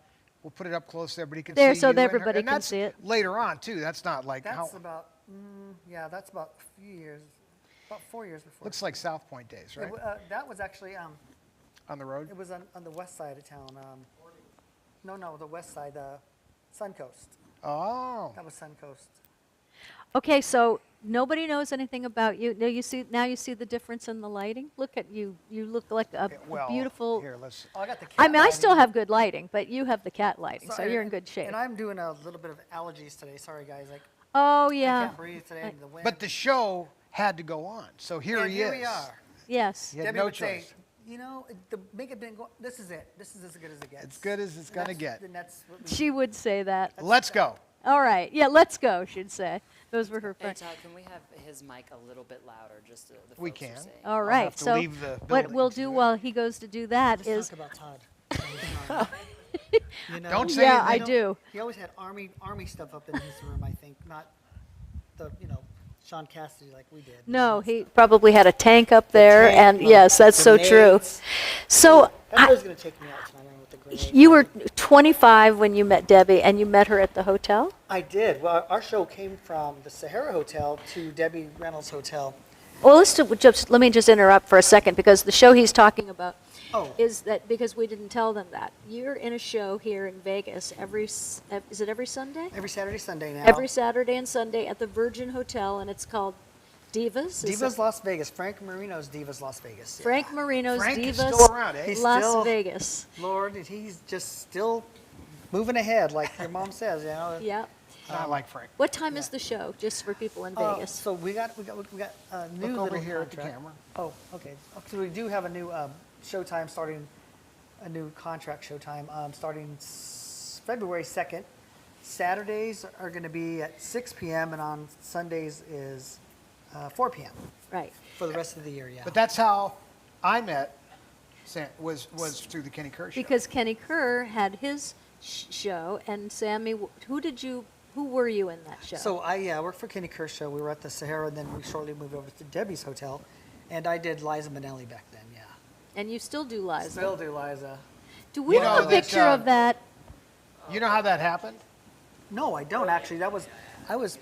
We'll put it up close there, but he can There, see so you that and her. everybody And can that's see it. later on too. That's not like That's how. about. Yeah, that's about a few years. About 4 years before. Looks like South Point days, right? That was actually. On the road. It was on the west side of town. No, the west side, Suncoast. Oh. That was Suncoast. Okay, so nobody knows anything about you. Now you see the difference in the lighting. Look at you. You look like a Well, beautiful. Here, let's. Oh, I got the cat I mean, I lighting. still have good lighting, but you have the cat lighting, so and- you're in good shape. And I'm doing a little bit of allergies today. Sorry, guys. Like Oh I yeah. can't breathe today. The wind. But the show had to go on, so here and he here is. we are. Yes. He had Debbie no would say, choice. you know, the makeup didn't go. This is it. This is as good as it gets. As good as it's gonna get. And that's what we, She would say that. Let's go. All right. Yeah, let's go, she'd say. Those were her Hey, friends. Todd, can we have his mic a little bit louder? Just the We folks are can. saying. All I'll right. have to So leave the what building we'll to do do it. while he goes to do that let's is talk about Todd. You know, Don't say yeah, I anything. do. He always had army stuff up in his room. I think not the Sean Cassidy like we did. No, he probably had a tank up there, and yes, that's so true. Grenades. So That was gonna take me out tonight with the grenade. you were 25 when you met Debbie, and you met her at the hotel. I did. Well, our show came from the Sahara Hotel to Debbie Reynolds Hotel. Well, let me just interrupt for a second because the show he's talking about Oh. is that because we didn't tell them that you're in a show here in Vegas is it every Sunday? Every Saturday, Sunday now. Every Saturday and Sunday at the Virgin Hotel, and it's called Divas. Is Divas it? Las Vegas. Frank Marino's Divas Las Vegas. Frank Marino's Frank is Divas still around, eh? He's Las still- Vegas. Lord, he's just still moving ahead, like your mom says. You know. Yeah. Not like Frank. What time is the show, just for people in Vegas? So we got a new Look over little here at the contract. camera. Oh, okay. So we do have a new showtime starting, a new contract showtime starting February 2nd. Saturdays are going to be at 6 p.m. and on Sundays is 4 p.m. Right. for the rest of the year. Yeah. But that's how I met. Was through the Kenny Kerr show. Because Kenny Kerr had his show, and Sammy, who were you in that show? So I worked for Kenny Kerr show. We were at the Sahara, and then we shortly moved over to Debbie's hotel, and I did Liza Minnelli back then. Yeah. and you still do Liza. Still do Liza. Do we You have know a that, picture of that? You know how that happened? No, I don't actually. I was Do I was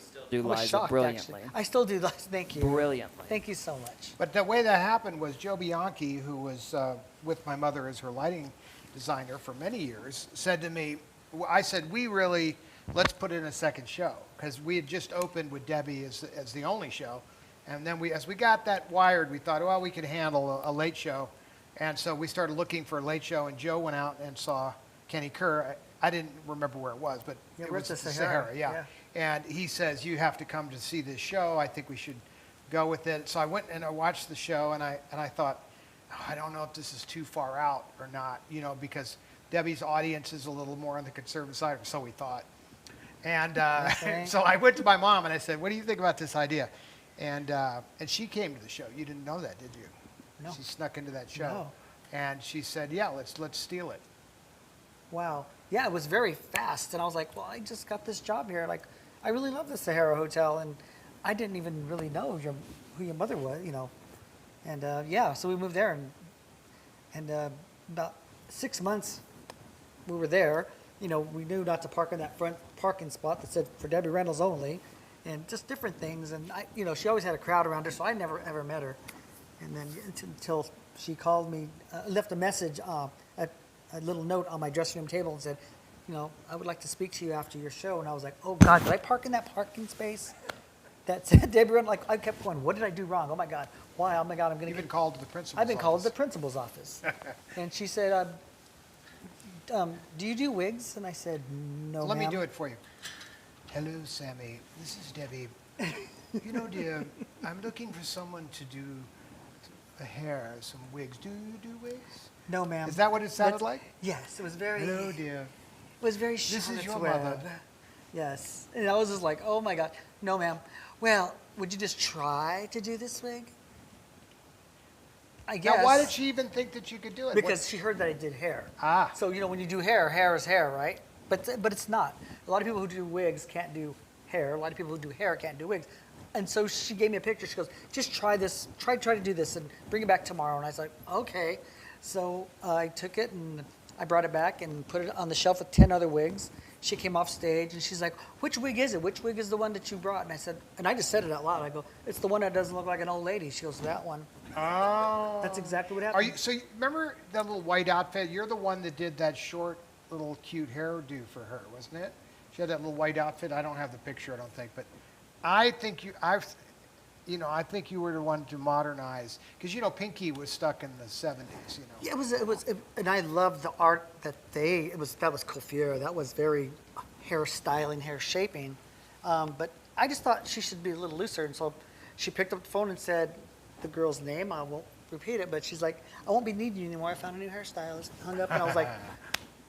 Liza shocked, brilliantly. actually. I still do Liza. Thank you. Brilliantly. Thank you so much. But the way that happened was Joe Bianchi, who was with my mother as her lighting designer for many years, said to me, I said, let's put in a second show, because we had just opened with Debbie as the only show. And then as we got that wired, we thought, well, we could handle a late show. And so we started looking for a late show, and Joe went out and saw Kenny Kerr. I didn't remember where it was, but Yeah, it we're was at the the Sahara, Sahara, yeah. And he says, you have to come to see this show. I think we should go with it. So I went and I watched the show, and I thought, oh, I don't know if this is too far out or not, because Debbie's audience is a little more on the conservative side, or so we thought. And Okay. so I went to my mom and I said, what do you think about this idea? And she came to the show. You didn't know that, did you? No. She snuck into that show. No. And she said, yeah, let's steal it. Wow. Yeah, it was very fast, and I was like, well, I just got this job here. Like, I really love the Sahara Hotel, and I didn't even really know who your mother was, you know. And yeah, so we moved there, and about 6 months we were there. You know, we knew not to park in that front parking spot that said for Debbie Reynolds only, and just different things. And you know, she always had a crowd around her, so I never ever met her. And then until she called me, left a message, a little note on my dressing room table and said, you know, I would like to speak to you after your show. And I was like, oh God, did I park in that parking space? That said Debbie Reynolds. Like, I kept going, what did I do wrong? Oh my God, why? Oh my God, I'm going to You've been called to the principal's I've been called to office. the principal's office. And she said, do you do wigs? And I said, no, Let me ma'am. do it for you. Hello, Sammy. This is Debbie. You know, dear, I'm looking for someone to do the hair, some wigs. Do you do wigs? No, ma'am. Is that what it sounded That's- like? Yes, it was very. Hello, dear. It was very This is Charlotte's your Web. mother. Yes. And I was just like, oh my God. No, ma'am. Well, would you just try to do this wig? I guess. Now, why did she even think that you could do it? Because she heard that I did hair. Ah. So, you know, when you do hair, hair is hair, right? But it's not. A lot of people who do wigs can't do hair. A lot of people who do hair can't do wigs. And so she gave me a picture. She goes, just try this. Try to do this and bring it back tomorrow. And I was like, okay. So I took it and I brought it back and put it on the shelf with 10 other wigs. She came off stage and she's like, which wig is it? Which wig is the one that you brought? And I said, and I just said it out loud. I go, it's the one that doesn't look like an old lady. She goes, that one. Oh. That's exactly what Are happened. you, so you, remember that little white outfit? You're the one that did that short, little cute hairdo for her, wasn't it? She had that little white outfit. I don't have the picture, I don't think, but I think I think you were the one to modernize, because you know Pinky was stuck in the 70s. You know. Yeah, it was, and I loved the art that that was coiffure. That was very hair styling, hair shaping. But I just thought she should be a little looser, and so she picked up the phone and said the girl's name. I won't repeat it, but she's like, I won't be needing you anymore. I found a new hairstylist. Hung up, and I was like,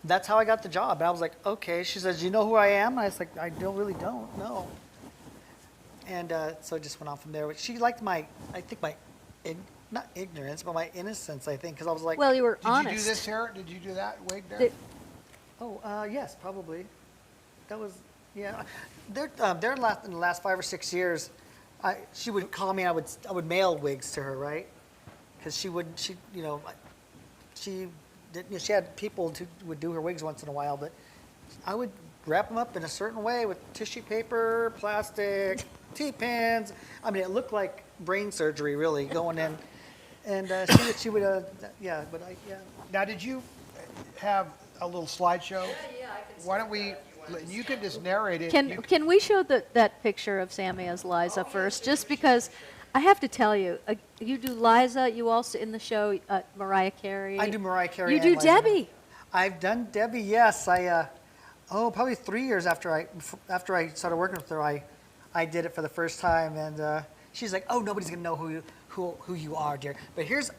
that's how I got the job. And I was like, okay. She says, you know who I am? And I was like, I don't know. And so it just went on from there. But she liked not ignorance, but my innocence, I think, because I was like, Well, you were Did honest. you do this hair? Did you do that wig there? Did- yes, probably. That was, yeah. In the last 5 or 6 years, she would call me. I would mail wigs to her, right? Because she had people who would do her wigs once in a while, but I would wrap them up in a certain way with tissue paper, plastic, T-pins. I mean, it looked like brain surgery, really, going in. And she would, yeah. Now, did you have a little slideshow? Yeah, I can. Why don't we? You can just narrate it. Can we show that picture of Sammy as Liza first? Just because I have to tell you, you do Liza. You also in the show Mariah Carey. I do Mariah Carey. You and do Liza. Debbie. I've done Debbie. Yes, probably 3 years after I started working with her, I did it for the first time, and she's like, "Oh, nobody's gonna know who you are, dear." But here's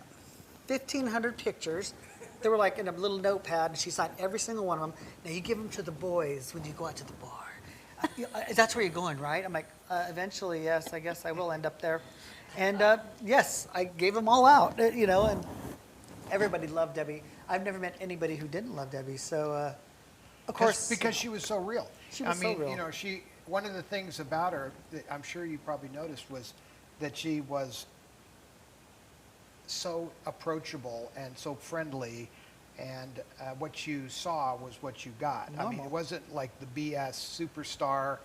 1,500 pictures. They were like in a little notepad, and she signed every single one of them. Now you give them to the boys when you go out to the bar. That's where you're going, right? I'm like, eventually, yes. I guess I will end up there. And yes, I gave them all out, and everybody loved Debbie. I've never met anybody who didn't love Debbie. So, of course, because she was so real. She was so real. You know, one of the things about her that I'm sure you probably noticed was that she was so approachable and so friendly, and what you saw was what you got. I mean, Normal. it wasn't like the BS superstar,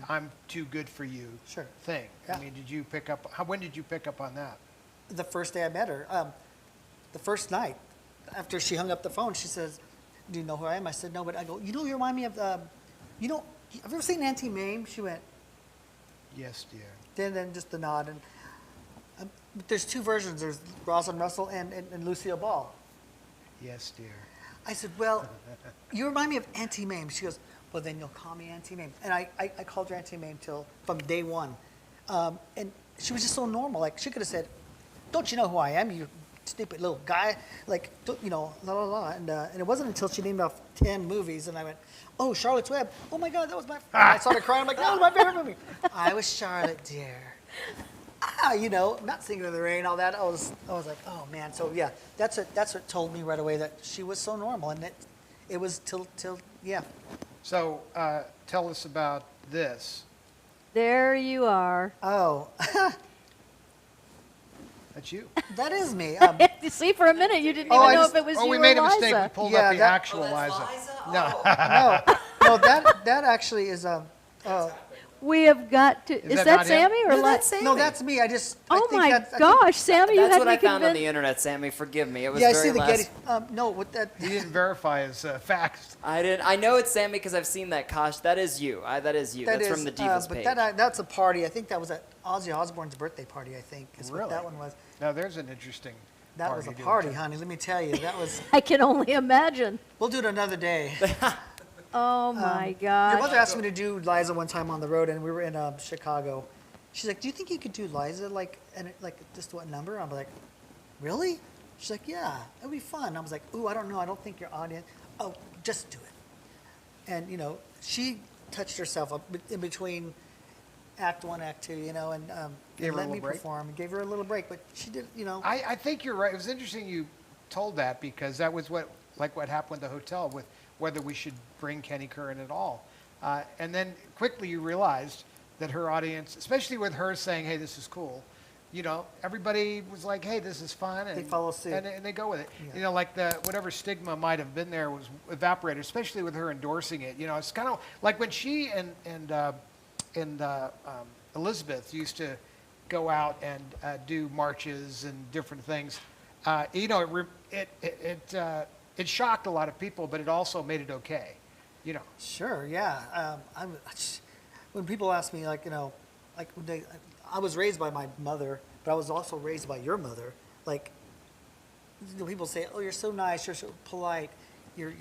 I'm too good for you Sure. thing. Yeah. I mean, when did you pick up on that? The first day I met her, the first night, after she hung up the phone, she says, "Do you know who I am?" I said, "No," but I go, "You remind me of, have you ever seen Auntie Mame?" She went, Yes, dear. then just the nod. And but there's two versions. There's Rosalind Russell and Lucille Ball. Yes, dear. I said, "Well, you remind me of Auntie Mame." She goes, "Well, then you'll call me Auntie Mame." And I called her Auntie Mame from day one. And she was just so normal. Like, she could have said, "Don't you know who I am, you stupid little guy?" Like, la la la. And it wasn't until she named off 10 movies, and I went, "Oh, Charlotte's Web. Oh my God, that was my." And I started crying. I'm like, "That was my favorite movie." I was Charlotte, dear. Not Singing in the Rain, all that. I was like, oh man. So yeah, that's what told me right away that she was so normal, and it was till yeah. So tell us about this. There you are. Oh, That's you. That is me. You see, for a minute, you didn't Oh, even I know just- if it was Oh, you we or made a Liza. mistake. We pulled Yeah, up the that- actual Liza. No. no, that actually is We have got to. Is that that not him? Sammy or No, Liza? that's Sammy. no, that's me. I think Oh my that's, I think- gosh, Sammy, you That's had what me I found on the convinced. internet, Sammy. Forgive me. It was yeah, I very see the last. Getty. No, with that. He didn't verify his facts. I didn't. I know it's Sammy because I've seen that costume. That is you. That is you. That That's is, from the Divas but page. that's a party. I think that was at Ozzy Osbourne's birthday party. I think is what Really? that one was. Now, there's an interesting That was party a to party, attend. honey. Let me tell you, that was. I can only imagine. We'll do it another day. Oh my Your God. mother asked me to do Liza one time on the road, and we were in Chicago. She's like, "Do you think you could do Liza like just what number?" I'm like, "Really?" She's like, "Yeah, it'd be fun." I was like, "Ooh, I don't know. I don't think your audience." Oh, just do it. And she touched herself up in between Act 1, Act 2, and Gave her a let me little break? perform. Gave her a little break, but she did, I think you're right. It was interesting you told that because that was what happened at the hotel with whether we should bring Kenny Curran at all. And then quickly you realized that her audience, especially with her saying, "Hey, this is cool," everybody was like, "Hey, this is fun," and They follow suit. and they go with it. Yeah. Like whatever stigma might have been there was evaporated, especially with her endorsing it. It's kind of like when she and Elizabeth used to go out and do marches and different things. It shocked a lot of people, but it also made it okay. Sure, yeah. When people ask me, I was raised by my mother, but I was also raised by your mother. People say, "Oh, you're so nice, you're so polite, you're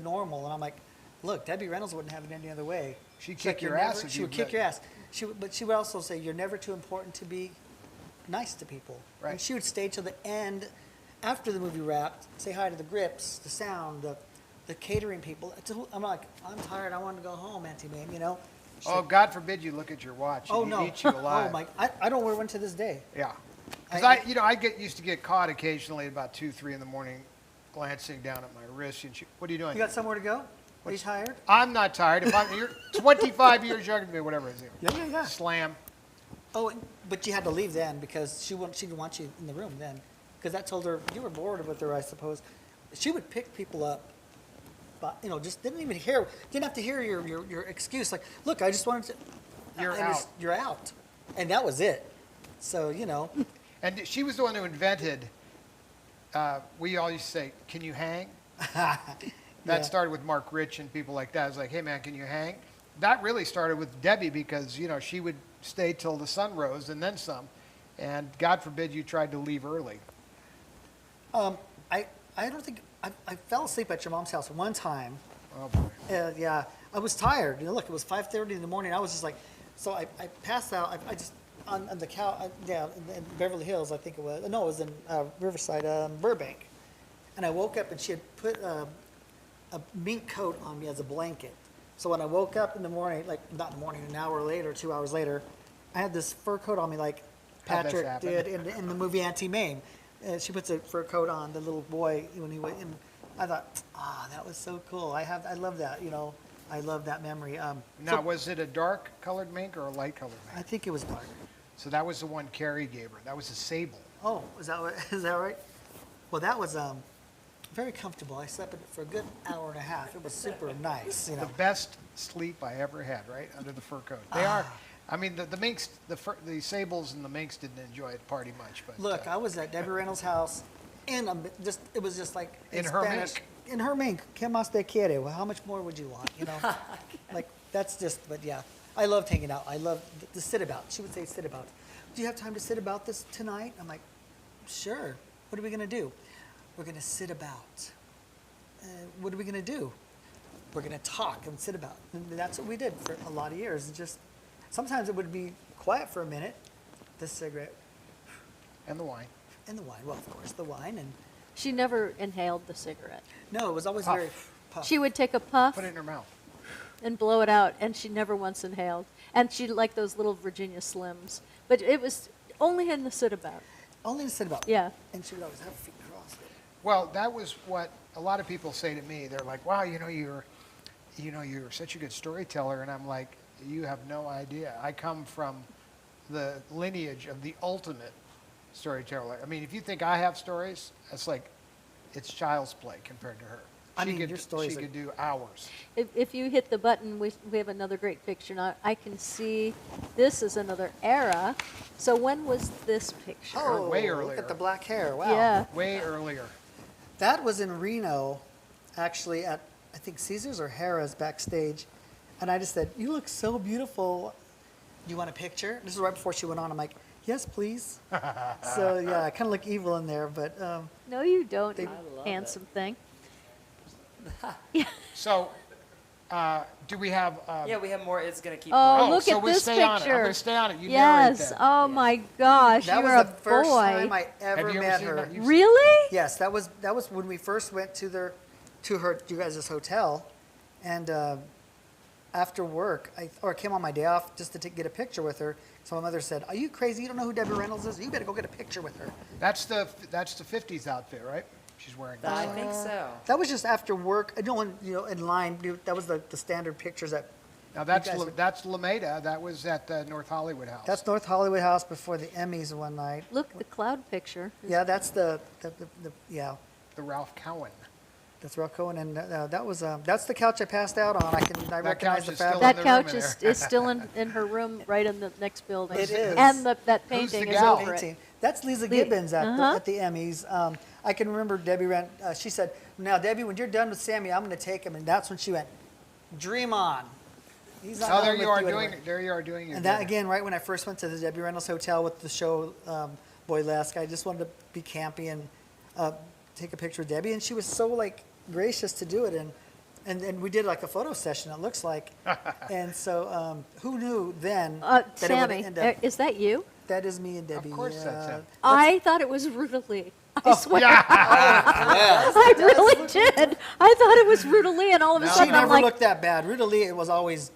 normal," and I'm like, "Look, Debbie Reynolds wouldn't have it any other way. She'd She's kick "You're your ass never-" if She you would kick met- your ass. But she would also say, "You're never too important to be nice to people." Right. And she would stay till the end, after the movie wrapped, say hi to the grips, the sound, the catering people. I'm like, "I'm tired. I want to go home, Auntie Mame." She's Oh, like, God forbid you look at your watch and oh it no! eats you alive. Oh my! I don't wear one to this day. Yeah. Because I used to get caught occasionally at about 2, 3 in the morning glancing down at my wrist. And what are you doing? You got somewhere to go? Are you tired? I'm not tired. You're 25 years younger than me, whatever it is. Yeah. Slam. Oh, but you had to leave then because she didn't want you in the room then, because that told her you were bored with her, I suppose. She would pick people up, but just didn't have to hear your excuse. Like, "Look, I just wanted to." You're out, and that was it. So And she was the one who invented, we all used to say, "Can you hang?" That Yeah. started with Mark Rich and people like that. I was like, "Hey, man, can you hang?" That really started with Debbie because, she would stay till the sun rose and then some. And God forbid you tried to leave early. I don't think I fell asleep at your mom's house one time. Oh, boy. Yeah, I was tired. Look, it was 5:30 in the morning. I was just like, so I passed out. I just on the couch. In Beverly Hills, I think it was. No, it was in Riverside, Burbank. And I woke up and she had put a mink coat on me as a blanket. So when I woke up in the morning, not in the morning, an hour later, 2 hours later, I had this fur coat on me like How'd this Patrick happen? did in the movie Auntie Mame. She puts a fur coat on the little boy when he went. And I thought, that was so cool. I love that. I love that memory. Now, was it a dark colored mink or a light colored I mink? think it was dark. So that was the one Carrie gave her. That was a sable. Oh, is that right? Well, that was very comfortable. I slept in it for a good hour and a half. It was super nice. The best sleep I ever had, right, under the fur coat. They are. I mean, the minks, the sables and the minks didn't enjoy it party much, but Look, I was at Debbie Reynolds' house, and it was just like In her Spanish. mink? In her mink. ¿Qué más te quiere? Well, how much more would you want? That's just. But yeah, I loved hanging out. I loved the sit about. She would say sit about. Do you have time to sit about this tonight? I'm like, sure. What are we gonna do? We're gonna sit about. What are we gonna do? We're gonna talk and sit about. And that's what we did for a lot of years. Just sometimes it would be quiet for a minute. The cigarette and the wine. and the wine. Well, of course, the wine and She never inhaled the cigarette. no, it was always Puff. very puff. She would take a puff Put it in her mouth. and blow it out, and she never once inhaled. And she liked those little Virginia Slims. But it was only in the sit about. Only to sit about. Yeah. And she would always have her feet crossed. Well, that was what a lot of people say to me. They're like, "Wow, you're such a good storyteller," and I'm like, "You have no idea. I come from the lineage of the ultimate storyteller. I mean, if you think I have stories, it's like, it's child's play compared to her. I mean, your stories she are- could do hours. If you hit the button, we have another great picture. Now, I can see this is another era. So when was this picture? Oh, way look earlier. at the black hair. Wow. Yeah. Way earlier. That was in Reno, actually at, I think, Caesar's or Harrah's backstage. And I just said, you look so beautiful. Do you want a picture? This is right before she went on. I'm like, yes, please. So, yeah, I kind of look evil in there, but No, you don't, They- you I love handsome thing. So, do we have? Yeah, we have more. It's gonna keep. Oh, going. look so at we this stay on it. I'm picture. going to stay on it. You narrate Yes. that. Oh my gosh, that you're was a the first boy. time I ever Have you ever met seen her. that? You've- Really? Yes, that was when we first went to you guys' hotel, and after work, I came on my day off just to get a picture with her. So my mother said, "Are you crazy? You don't know who Debbie Reynolds is? You better go get a picture with her." That's the 50s outfit, right? She's wearing. I think so. That was just after work. I don't want in line. That was the standard pictures that. Now that's guys were- that's Lameda. That was at the North Hollywood House. That's North Hollywood House before the Emmys one night. Look, the cloud picture. Yeah, that's the yeah. the Ralph Cowan. That's Ralph Cohen, and that's the couch I passed out on. I That recognize couch the is still fabric. in That the couch room in is still in her room right in the next building. It is. And that Who's the painting is gal? over it. Painting. That's Lisa Le- Gibbons at uh-huh. the Emmys. I can remember Debbie ran. She said, "Now, Debbie, when you're done with Sammy, I'm going to take him." And that's when she went, "Dream on." He's not Oh, there done you with are doing. anymore. There you are doing your. And that dinner. again, right when I first went to the Debbie Reynolds Hotel with the show Boylesque, I just wanted to be campy and take a picture of Debbie, and she was so like gracious to do it, and we did like a photo session. It looks like, and so who knew then that it would Sammy, end up? is that you? That is me and Debbie. Of course, that's him. I thought it was Rudalee. Oh, I swear. I really did. I thought it was Rudalee, and all of a She sudden I'm never like, looked that bad. Rita Lee, it was always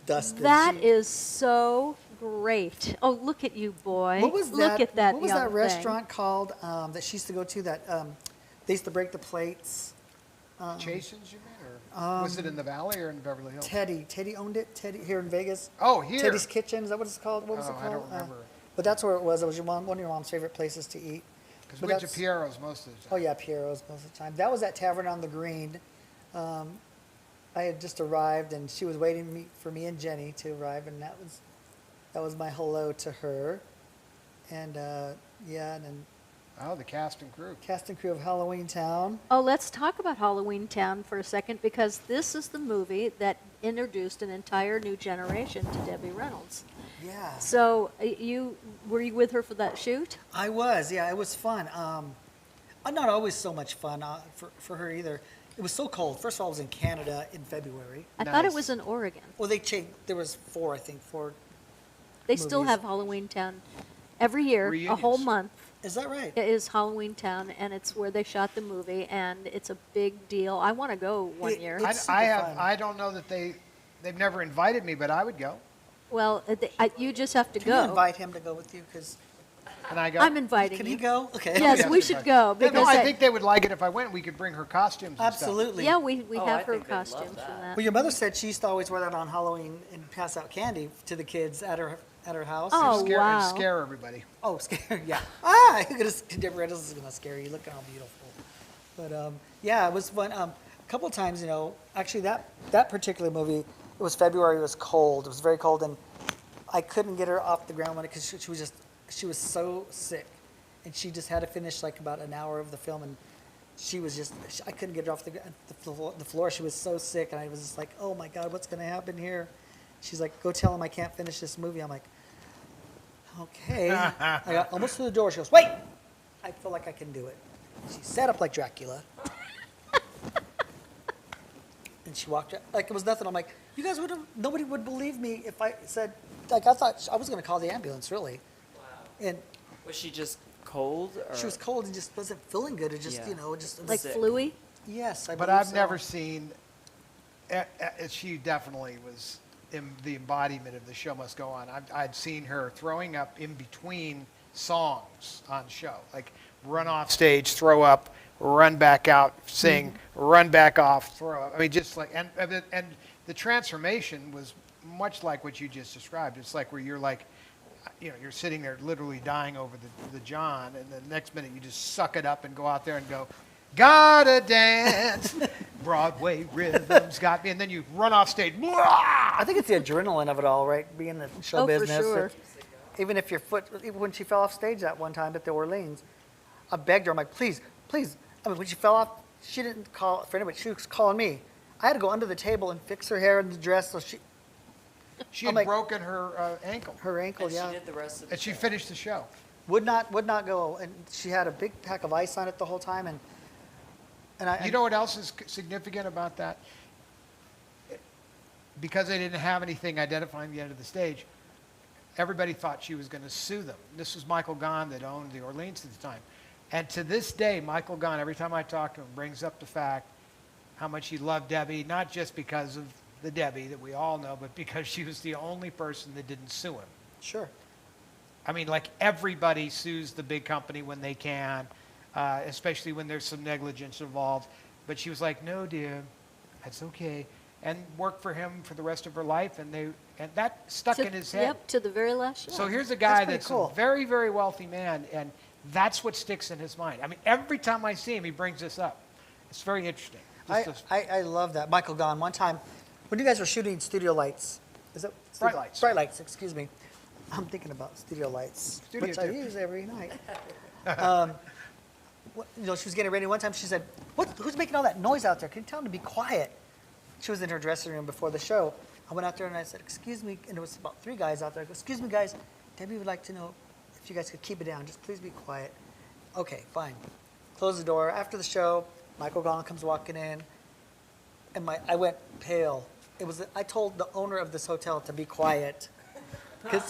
dusted. that She- is so great. Oh, look at you, boy. What was that? Look at that What was young that thing. restaurant called that she used to go to? That they used to break the plates. Chasen's, you mean, or was it in the Valley or in Beverly Hills? Teddy owned it. Teddy here in Vegas. Oh, here. Teddy's Kitchen. Is that what it's called? What was Oh, it I called? don't remember. But that's where it was. It was one of your mom's favorite places to eat. Because but we went to that's- Piero's most of the Oh time. yeah, Piero's most of the time. That was at Tavern on the Green. I had just arrived, and she was waiting for me and Jenny to arrive, and that was my hello to her. And yeah, and then Oh, the cast and crew. cast and crew of Halloweentown. Oh, let's talk about Halloweentown for a second, because this is the movie that introduced an entire new generation to Debbie Reynolds. Yeah. So were you with her for that shoot? I was, yeah, it was fun. Not always so much fun for her either. It was so cold. First of all, I was in Canada in February. I thought it Nice. was in Oregon. Well, they changed. There was four. They still Movies. have Halloweentown every year, a whole Reunions. month. Is that right? It is Halloweentown, and it's where they shot the movie, and it's a big deal. I want to go one It- year. It's I super have. fun. I don't know that they've never invited me, but I would go. Well, you just have to Can you go. invite him to go with you? Because Can I go? I'm inviting can you. he go? Okay. Yes, Yeah, we that's should fine. go Yeah, because no, I think they would like it if I went. We could bring her costumes. And Absolutely. yeah, we Oh, have I her think they'd love costumes from that. that. Well, your mother said she used to always wear that on Halloween and pass out candy to the kids at her house. Oh, Stuff. wow. And scare everybody. Oh, scare! Yeah. You're gonna. Deborah Reynolds is gonna scare you. Look how beautiful. But yeah, it was fun. A couple of times, actually that particular movie, it was February. It was cold. It was very cold, and I couldn't get her off the ground because she was so sick, and she just had to finish like about an hour of the film, and I couldn't get her off the floor. She was so sick, and I was just like, oh my God, what's gonna happen here? She's like, go tell him I can't finish this movie. I'm like, okay. I got almost to the door. She goes, wait! I feel like I can do it. She sat up like Dracula. And she walked, like it was nothing. I'm like, nobody would believe me if I said, like I thought I was going to call the ambulance, really. And Was she just cold? Or? she was cold and just wasn't feeling good. It just, Yeah. it was, Like sick. fluey? yes, I But believe I've so. never seen. She definitely was the embodiment of the show must go on. I'd seen her throwing up in between songs on show, like run off stage, throw up, run back out, sing, run back off, throw up. I mean, just like and the transformation was much like what you just described. It's like where you're like, you're sitting there literally dying over the John, and the next minute you just suck it up and go out there and go, gotta dance, Broadway rhythms got me, and then you run off stage. Blah! I think it's the adrenaline of it all, right? Being in the show Oh, for business. sure. Even if your foot, even when she fell off stage that one time at the Orleans, I begged her. I'm like, please. I mean, when she fell off, she didn't call for anybody. She was calling me. I had to go under the table and fix her hair and the dress. So She I'm had like- broken her ankle, her ankle, And yeah, she did the rest of the and she show. finished the show. would not go. And she had a big pack of ice on it the whole time. And I, You know what else is significant about that? Because they didn't have anything identifying the end of the stage, everybody thought she was going to sue them. This was Michael Gahn that owned the Orleans at the time. And to this day, Michael Gahn, every time I talk to him, brings up the fact how much he loved Debbie, not just because of the Debbie that we all know, but because she was the only person that didn't sue him. sure. I mean, like everybody sues the big company when they can, especially when there's some negligence involved. But she was like, no, dear, that's okay. And worked for him for the rest of her life, and that stuck in his head. Yep, to the very last show. So here's a guy pretty that's cool. a very, very wealthy man, and that's what sticks in his mind. I mean, every time I see him, he brings this up. It's very interesting. Just I love that. Michael Gahn, one time, when you guys were shooting Studio Lights, is it? Bright Lights. Bright Lights, excuse me. I'm thinking about Studio Lights, Studio which I too. use every night. She was getting ready. One time she said, who's making all that noise out there? Can you tell them to be quiet? She was in her dressing room before the show. I went out there and I said, excuse me, and there was about 3 guys out there. I go, excuse me, guys, Debbie would like to know if you guys could keep it down. Just please be quiet. Okay, fine. Close the door. After the show, Michael Gahn comes walking in, and I went pale. I told the owner of this hotel to be quiet.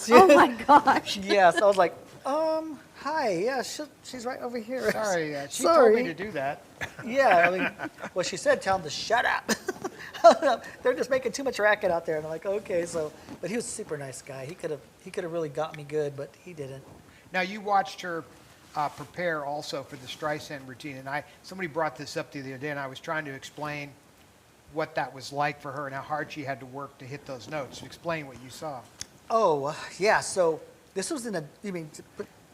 Oh my gosh. Yes, I was like, hi, yeah, she's right over here. Sorry, she Sorry. told me to do that. Yeah, I mean, well, she said, tell him to shut up. They're just making too much racket out there. And I'm like, okay, but he was a super nice guy. He could have really got me good, but he didn't. Now, you watched her prepare also for the Streisand routine, and somebody brought this up the other day, and I was trying to explain what that was like for her and how hard she had to work to hit those notes. Explain what you saw. Oh, yeah, so this was The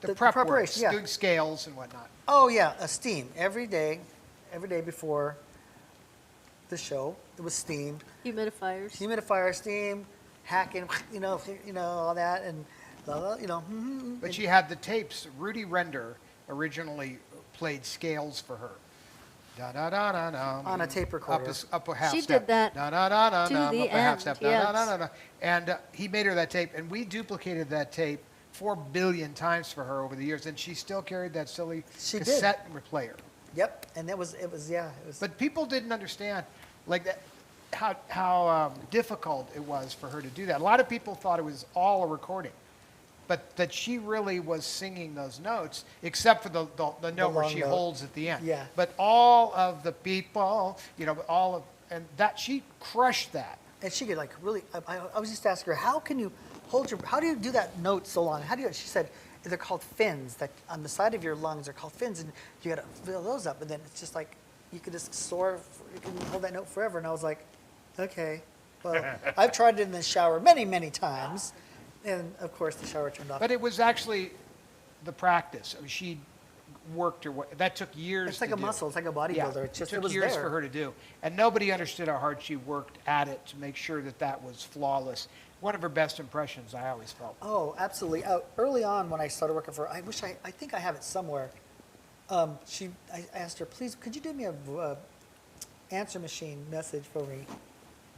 prep work, preparation, yeah. doing scales and whatnot. Oh, yeah, a steam. Every day before the show, it was steamed. Humidifiers. Humidifier, steam, hacking, all that, and, But she had the tapes. Rudy Render originally played scales for her. Da da da da da. On a tape recorder. Up a half She step. did that Da da da da to da. the Up a half end, step. yes. Da da da da da. And he made her that tape, and we duplicated that tape 4 billion times for her over the years, and she still carried that silly She did. cassette player. Yep, and it was. But people didn't understand, like that, how difficult it was for her to do that. A lot of people thought it was all a recording, but that she really was singing those notes, except for the note where long she note. holds at the end. Yeah. But all of the people, and that she crushed that. And she could like really. I was just asking her, how can you how do you do that note so long? How do you? She said they're called fins. That on the side of your lungs are called fins, and you got to fill those up. And then it's just like you could just soar. You can hold that note forever. And I was like, okay. Well, I've tried it in the shower many, many times, and of course the shower turned off. But it was actually the practice. I mean, she worked her way. That took years. It's like to a do. muscle. It's like a bodybuilder. Yeah, It's just it it took was years there. for her to do, and nobody understood how hard she worked at it to make sure that that was flawless. One of her best impressions, I always felt. Oh, absolutely. Early on when I started working for her, I think I have it somewhere. I asked her, please, could you do me a answer machine message for me?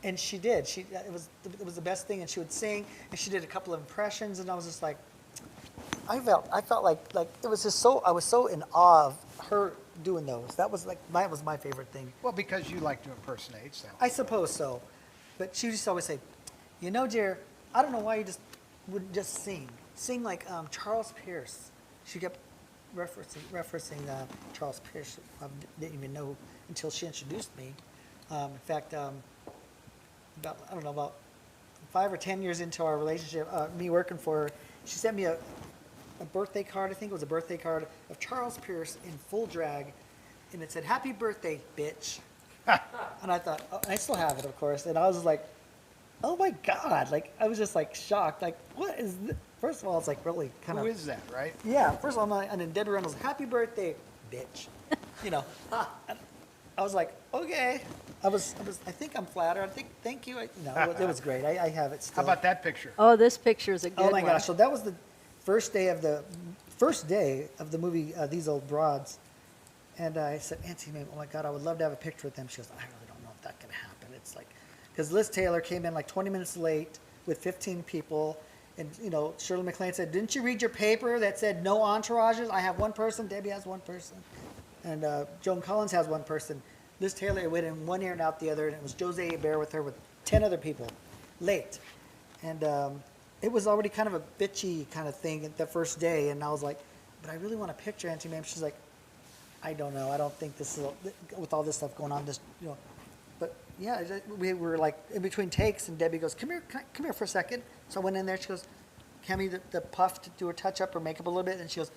And she did. It was the best thing. And she would sing, and she did a couple of impressions, and I was just like, I felt like it was just so, I was so in awe of her doing those. That was my favorite thing. Well, because you like to impersonate, so. I suppose so. But she would just always say, dear, I don't know why you wouldn't just sing. Sing like Charles Pierce. She kept referencing Charles Pierce. I didn't even know until she introduced me. In fact, about 5 or 10 years into our relationship, me working for her, she sent me a birthday card. I think it was a birthday card of Charles Pierce in full drag, and it said, "Happy birthday, bitch." And I thought, I still have it, of course. And I was like, oh my God, like, I was just like shocked. Like, what is this? first of all, it's like really kind Who of. is that, right? Yeah, first of all, and then Debbie Reynolds, happy birthday, bitch. You know, I was like, okay. I think I'm flattered. I think, thank you. It was great. I have it still. How about that picture? Oh, this picture is a good Oh my one. gosh! So that was the first day of the movie, These Old Broads, and I said, Auntie Mae, oh my God, I would love to have a picture with them. She goes, I really don't know if that can happen. It's like, because Liz Taylor came in like 20 minutes late with 15 people, and Shirley MacLaine said, didn't you read your paper that said no entourages? I have one person. Debbie has one person, and Joan Collins has one person. Liz Taylor went in one ear and out the other, and it was Jose Bear with her with 10 other people, late, and. It was already kind of a bitchy kind of thing at the first day, and I was like, but I really want a picture, Auntie Ma'am. She's like, I don't know. I don't think this is, with all this stuff going on, But yeah, we were like in between takes, and Debbie goes, come here for a second. So I went in there. She goes, hand me the puff to do her touch-up or makeup a little bit, and she goes,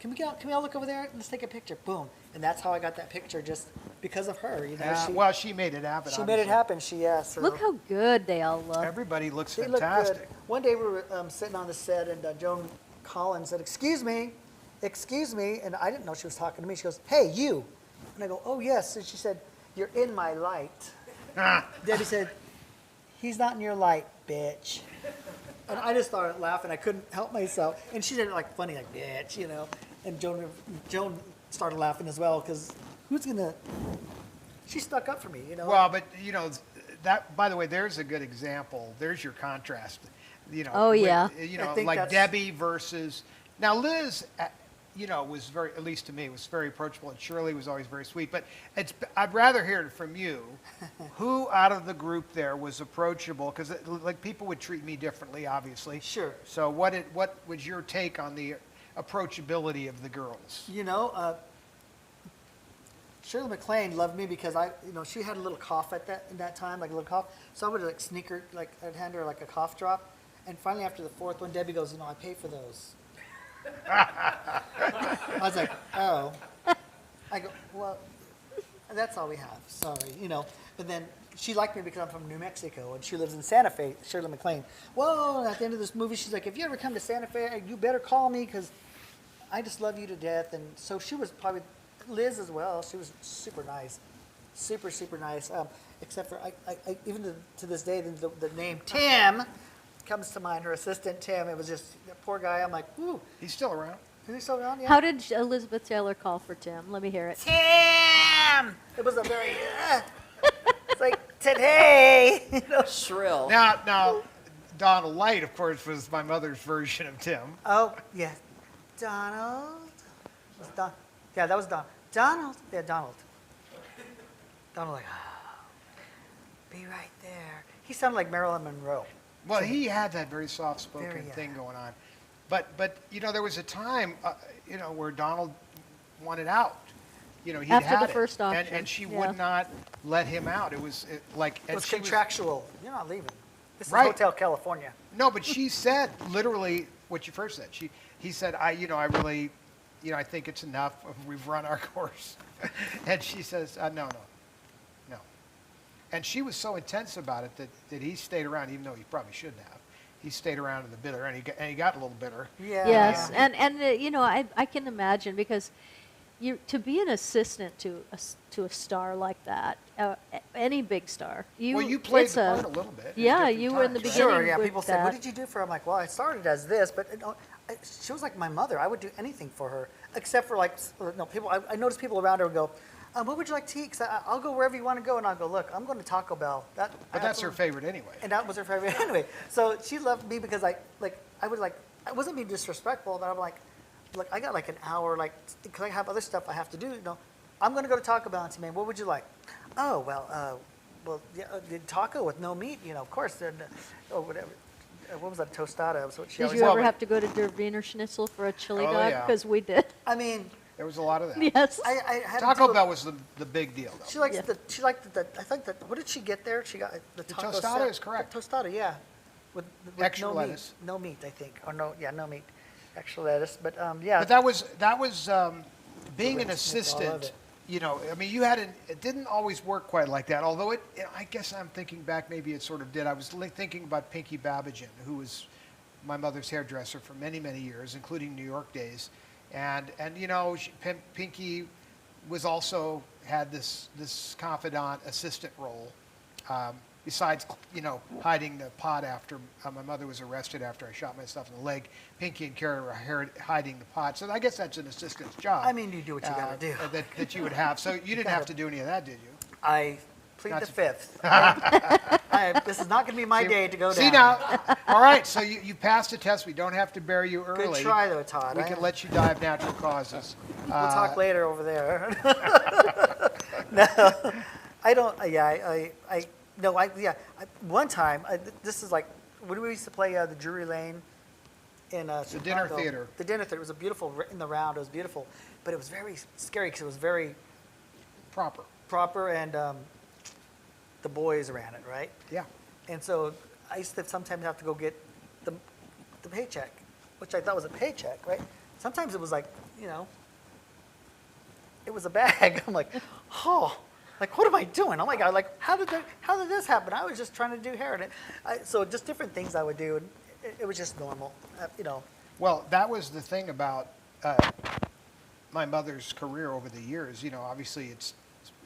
can we all look over there? Let's take a picture. Boom. And that's how I got that picture, just because of her. Well, she made it happen. She made it happen. So Look how good they all look. Everybody looks they look fantastic. good. One day we were sitting on the set, and Joan Collins said, excuse me, and I didn't know she was talking to me. She goes, hey, you. And I go, oh, yes. And she said, you're in my light. Debbie said, he's not in your light, bitch. And I just started laughing. I couldn't help myself. And she did it like funny, like, bitch, And Joan started laughing as well, because who's going to... She stuck up for me, Well, but, that, by the way, there's a good example. There's your contrast. Oh, yeah. I think like that's- Debbie versus... Now, Liz, was very, at least to me, was very approachable, and Shirley was always very sweet. But I'd rather hear it from you. Who out of the group there was approachable? Because, like, people would treat me differently, obviously. Sure. So what was your take on the approachability of the girls? Shirley MacLaine loved me because she had a little cough in that time, like a little cough. So I would like sneak her, like I'd hand her like a cough drop. And finally, after the fourth one, Debbie goes, I pay for those. I was like, oh. I go, well, that's all we have. Sorry, But then she liked me because I'm from New Mexico, and she lives in Santa Fe, Shirley MacLaine. Well, at the end of this movie, she's like, if you ever come to Santa Fe, you better call me because I just love you to death. And so she was probably, Liz as well, she was super nice. Super, super nice. Except for, I even to this day, the name Tim comes to mind, her assistant Tim. It was just, that poor guy, I'm like, whoo. He's still around. Is he still around? Yeah. How did Elizabeth Taylor call for Tim? Let me hear it. Tim! It was a very, it's like, today, Shrill. Now, Donald Light, of course, was my mother's version of Tim. Oh, yeah. Donald? Yeah, that was Don. Donald? Yeah, Donald. Donald like, be right there. He sounded like Marilyn Monroe. Well, he had that very soft-spoken Very, thing going on. But there was a time, where Donald wanted out. He After had the first option, and she yeah. would not let him out. It was like... It was contractual. You're not leaving. This is Right. Hotel California. No, but she said literally what you first said. He said, I really, I think it's enough. We've run our course. And she says, no. And she was so intense about it that he stayed around, even though he probably shouldn't have. He stayed around to the bitter, and he got a little bitter. Yeah. Yes, Yeah. and I can imagine, because to be an assistant to a star like that, any big star, You played it's the part a little bit. at Yeah, different you were in the times, right? beginning. Sure, yeah. with People said, what that. did you do for her? I'm like, well, I started as this, but she was like my mother. I would do anything for her, except for people. I noticed people around her would go, what would you like to eat? 'Cause I'll go wherever you want to go. And I'll go, look, I'm going to Taco Bell. But that's her favorite anyway. And that was her favorite anyway. So she loved me because I wasn't being disrespectful, but I'm like, look, I got like an hour, because I have other stuff I have to do. I'm going to go to Taco Bell, Auntie Mae. What would you like? Oh, well, the taco with no meat, of course. Whatever. What was that, tostada? Was what she Did always you had. ever have to go to Der Wiener Schnitzel for a chili Oh, dog? yeah. Because we did. I mean, There was a lot of that. Yes. I had to Taco do Bell was the big deal, though. She likes Yeah. she liked I think what did she get there? She got the taco tostada set. is correct. The tostada, yeah. With Extra no lettuce. Meat. No meat, I think. Or no meat. Extra lettuce. But yeah. But that was being an Delicious. I love assistant. it. It didn't always work quite like that. Although I guess I'm thinking back, maybe it sort of did. I was thinking about Pinky Babajan, who was my mother's hairdresser for many, many years, including New York days. And you know, Pinky was also had this confidant assistant role. Besides, you know, hiding the pot after my mother was arrested after I shot myself in the leg, Pinky and Carrie were hiding the pot. So I guess that's an assistant's job. I mean, you do what you got to do. That you would have. So you didn't have to do any of that, did you? I plead the That's- fifth. This is not going to be my day to go down. See now, all right, so you passed the test. We don't have to bury you early. Good try, though, Todd. We can let you die of natural causes. We'll talk later over there. No, I don't. Yeah, one time, this is like, when we used to play the Drury Lane in The Chicago. dinner theater. The dinner theater. It was a beautiful, in the round, it was beautiful. But it was very scary because it was very proper and the boys ran it, right? Yeah. And so I used to sometimes have to go get the paycheck, which I thought was a paycheck, right? Sometimes it was like, you know, it was a bag. I'm like, oh, like, what am I doing? Oh my God, like, how did this happen? I was just trying to do hair. And so just different things I would do, and it was just normal, you know. Well, that was the thing about my mother's career over the years. You know, obviously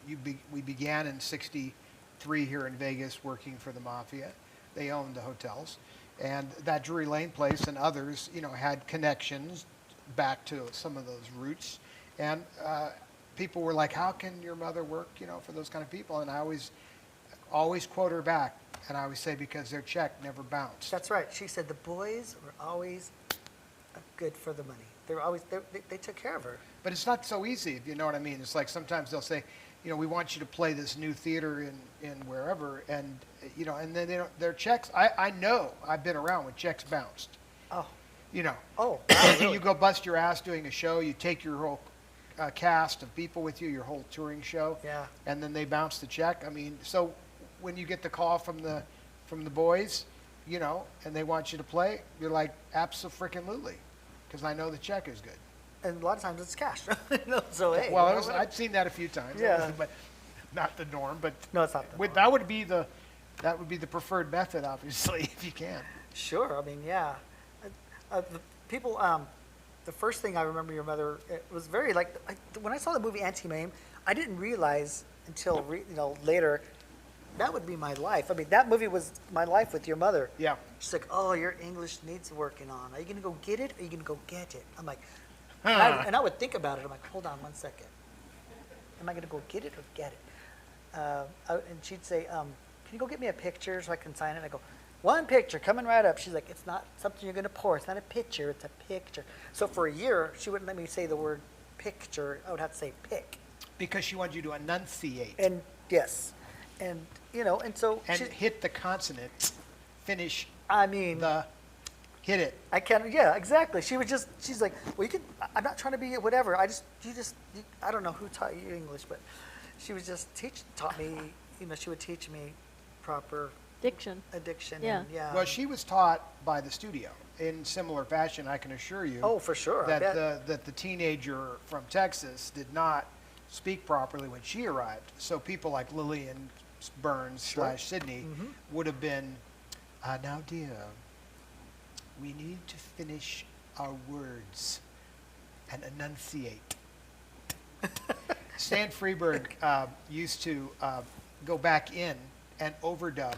we began in '63 here in Vegas working for the Mafia. They owned the hotels. And that Drury Lane place and others, you know, had connections back to some of those roots. And people were like, how can your mother work, you know, for those kind of people? And I always quote her back. And I always say, because their check never bounced. That's right. She said the boys were always good for the money. They took care of her. But it's not so easy, if you know what I mean. It's like sometimes they'll say, you know, we want you to play this new theater in wherever, and you know, and then they don't, their checks. I know, I've been around when checks bounced. Oh. You know. Oh. Wow, really? You go bust your ass doing a show. You take your whole cast of people with you, your whole touring show. Yeah. And then they bounce the check. I mean, so when you get the call from the boys, you know, and they want you to play, you're like, abso-freaking-lutely, because I know the check is good. And a lot of times it's cash. You know, so hey. Well, you know, I've seen that a few times. Yeah. But not the norm. But No, it's not the norm. that would be the preferred method, obviously, if you can. Sure. I mean, yeah. The people. The first thing I remember your mother, it was very like when I saw the movie Anti-Mame, I didn't realize until later that would be my life. I mean, that movie was my life with your mother. Yeah. She's like, oh, your English needs working on. Are you gonna go get it? Or are you gonna go get it? I'm like, and I would think about it. I'm like, hold on 1 second. Am I gonna go get it or get it? And she'd say, can you go get me a picture so I can sign it? And I go, one picture coming right up. She's like, it's not something you're gonna pour. It's not a picture. It's a picture. So for a year, she wouldn't let me say the word picture. I would have to say pick. Because she wanted you to enunciate. And yes, and and so And she, hit the consonant. Finish I mean, hit it. I can't. Yeah, exactly. She's like, well, you can. I'm not trying to be whatever. I don't know who taught you English, but she was just taught me. She would teach me proper Diction. addiction. Yeah. And, yeah. Well, she was taught by the studio in similar fashion, I can assure you. Oh, for sure. I bet. That the teenager from Texas did not speak properly when she arrived. So people like Lillian Burns / Sydney would have been, now dear, we need to finish our words and enunciate. Stan Freberg used to go back in and overdub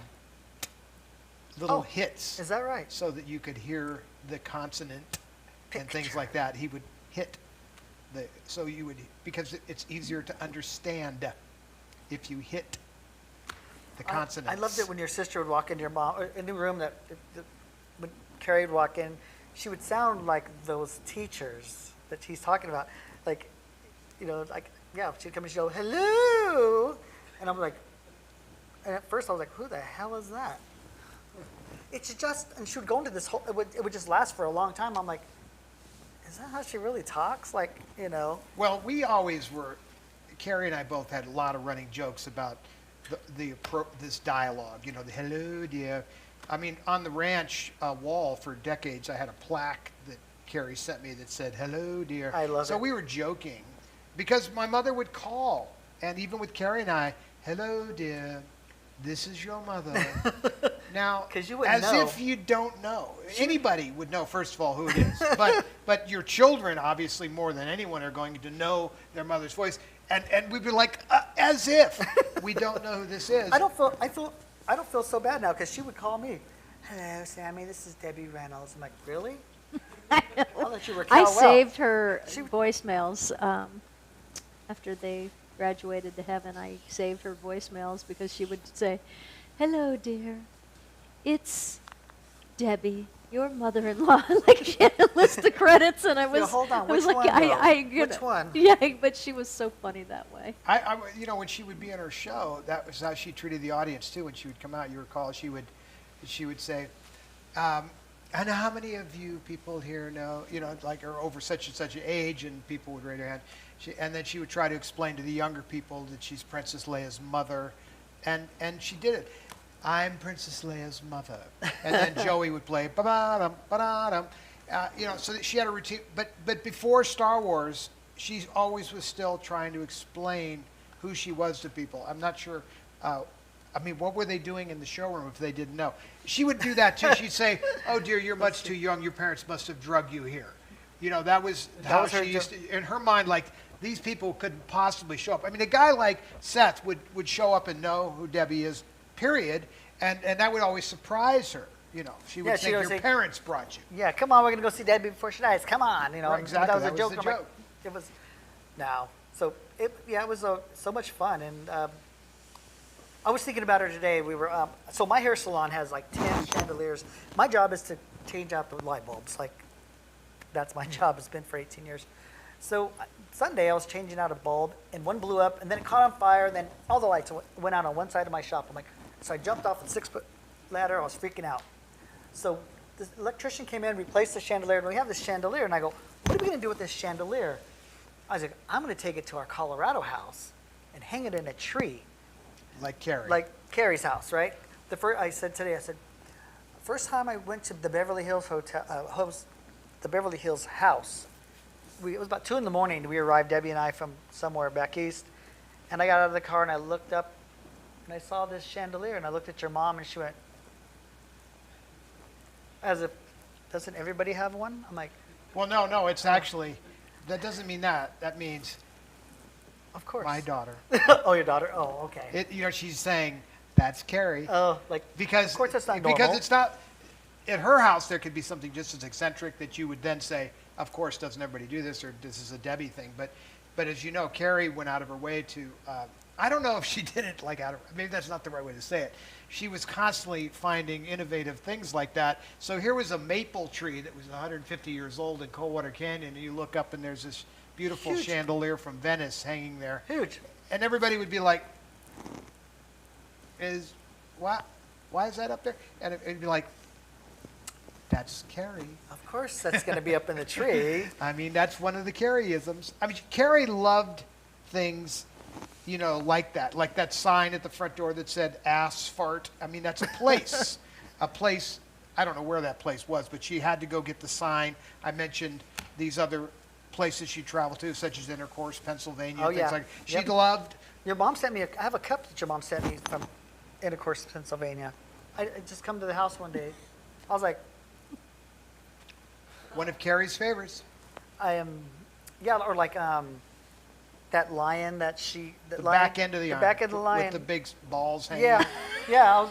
little hits. Is that right? So that you could hear the consonant and things like that. He would hit because it's easier to understand if you hit the consonants. I loved it when your sister would walk into your mom or in the room that when Carrie would walk in, she would sound like those teachers that he's talking about, like, she'd come and she'd go, hello, and I'm like, and at first I was like, who the hell is that? It's just, and she would go into this whole, it would just last for a long time. I'm like, is that how she really talks? Like, Well, we always were, Carrie and I both had a lot of running jokes about this dialogue, the hello, dear. I mean, on the ranch wall for decades, I had a plaque that Carrie sent me that said, hello, dear. I love it. So we were joking because my mother would call, and even with Carrie and I, hello, dear. this is your mother. Now, 'Cause you wouldn't as know. if you don't know. Anybody would know, first of all, who it is. But your children, obviously, more than anyone, are going to know their mother's voice. And we'd be like, as if we don't know who this is. I don't feel so bad now because she would call me. Hello, Sammy. This is Debbie Reynolds. I'm like, really? I thought you were I Cal Well. saved her voicemails after they graduated to heaven. I saved her voicemails because she would say, "Hello, dear. It's Debbie, your mother-in-law." Like she had a list of credits, and I was, hold on, I was which like, one, though? you Which know, one? Yeah, but she was so funny that way. When she would be in her show, that was how she treated the audience too. When she would come out, you recall, she would say, "I know how many of you people here know, like are over such and such an age," and people would raise their hand. And then she would try to explain to the younger people that she's Princess Leia's mother, and she did it. I'm Princess Leia's mother, and then Joey would play ba-da-dum, ba-da-dum. So that she had a routine. But before Star Wars, she always was still trying to explain who she was to people. I'm not sure. What were they doing in the showroom if they didn't know? She would do that too. She'd say, "Oh dear, you're much too young. Your parents must have drugged you here." That was how she used to. In her mind, like these people couldn't possibly show up. A guy like Seth would show up and know who Debbie is. Period, and that would always surprise her. She would think your parents brought you. Yeah, come on, we're gonna go see Debbie before she dies. Come on, Right, exactly. That was That a joke. was the I'm like, joke. it was now. So it was so much fun, and I was thinking about her today. We were so my hair salon has like 10 chandeliers. My job is to change out the light bulbs. Like that's my job. It's been for 18 years. So Sunday I was changing out a bulb, and one blew up, and then it caught on fire, and then all the lights went out on one side of my shop. I'm like, so I jumped off a 6-foot ladder. I was freaking out. So the electrician came in, replaced the chandelier, and we have this chandelier, and I go, what are we going to do with this chandelier? I was like, I'm going to take it to our Colorado house and hang it in a tree. Like Carrie. Like Carrie's house, right? I said, first time I went to the Beverly Hills hotel, the Beverly Hills house, it was about 2 in the morning. We arrived, Debbie and I, from somewhere back east, and I got out of the car and I looked up and I saw this chandelier, and I looked at your mom and she went, as if, doesn't everybody have one? I'm like, well, no, it's actually, that doesn't mean that. That means of course. my daughter. Oh, your daughter? Oh, okay. She's saying, that's Carrie. Oh, Because, of course that's not normal. Because it's not, at her house there could be something just as eccentric that you would then say, of course, doesn't everybody do this, or this is a Debbie thing. But as you know, Carrie went out of her way to, I don't know if she did it maybe that's not the right way to say it. She was constantly finding innovative things like that. So here was a maple tree that was 150 years old in Coldwater Canyon, and you look up and there's this beautiful Huge. chandelier from Venice hanging there. Huge. And everybody would be like, why is that up there? And it'd be like, that's Carrie. Of course that's going to be up in the tree. That's one of the Carrie-isms. Carrie loved things, like that. Like that sign at the front door that said ass fart. That's a place. A place, I don't know where that place was, but she had to go get the sign. I mentioned these other places she traveled to, such as Intercourse, Pennsylvania, Oh, things yeah. like She Yep. loved. Your mom sent me, I have a cup that your mom sent me from Intercourse, Pennsylvania. I just come to the house one day. I was like, One of Carrie's favorites. or like that lion that The back end of the the iron. back end of the lion. With the big balls hanging. Yeah.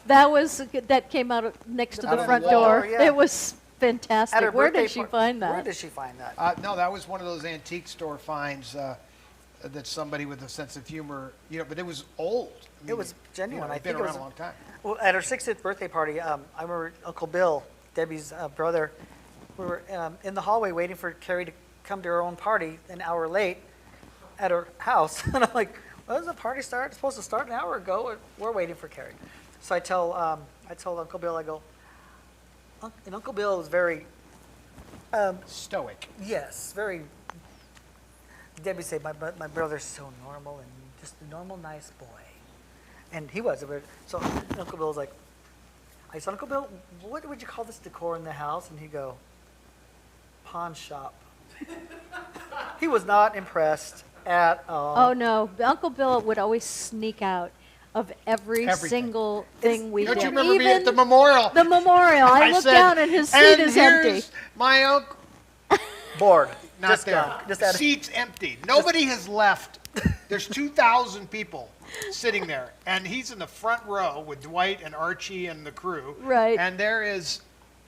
That came out next to Out the of front the wall, door. yeah. It was fantastic. At her Where birthday did she par- find that? Where did she find that? No, that was one of those antique store finds that somebody with a sense of humor, but it was old. It was genuine. I It'd been think it around was a long time. Well, at her 60th birthday party, I remember Uncle Bill, Debbie's brother, we were in the hallway waiting for Carrie to come to her own party an hour late at her house. And I'm like, well, does the party start? It's supposed to start an hour ago. We're waiting for Carrie. So I told Uncle Bill, I go, and Uncle Bill was very, Stoic. yes, very, Debbie said, my brother's so normal and just a normal, nice boy. And he was. So Uncle Bill was like, I said, Uncle Bill, what would you call this decor in the house? And he'd go, pawn shop. He was not impressed at all. Oh no, Uncle Bill would always sneak out. of every Everything. single thing we Don't did. you remember me at the Even memorial? the memorial. I looked said, down and his seat "And is empty. here's my uncle. Bored. Not Just there. gone. Just out of- Seats empty. Nobody has left. There's 2,000 people sitting there, and he's in the front row with Dwight and Archie and the crew. Right. And there is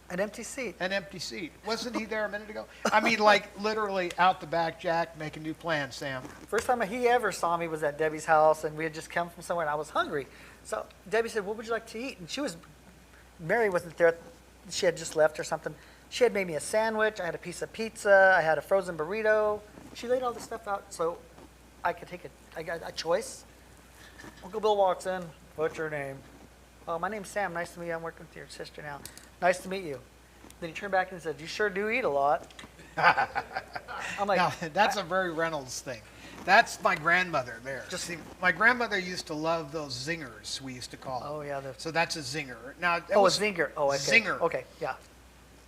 An empty seat. an empty seat. Wasn't he there a minute ago? I mean, like literally out the back, Jack, making new plans, Sam. First time he ever saw me was at Debbie's house, and we had just come from somewhere, and I was hungry. So Debbie said, "What would you like to eat?" And Mary wasn't there. She had just left or something. She had made me a sandwich. I had a piece of pizza. I had a frozen burrito. She laid all this stuff out so I could I got a choice. Uncle Bill walks in. "What's your name?" "Oh, my name's Sam. Nice to meet you. I'm working with your sister now." "Nice to meet you." Then he turned back and said, "You sure do eat a lot." I'm like, Now, that's a very Reynolds thing. That's my grandmother there. Just- See, my grandmother used to love those zingers, we used to call them. "Oh yeah, So that's a zinger. Now, it oh, a was zinger. Oh, okay. Zinger. Okay, yeah.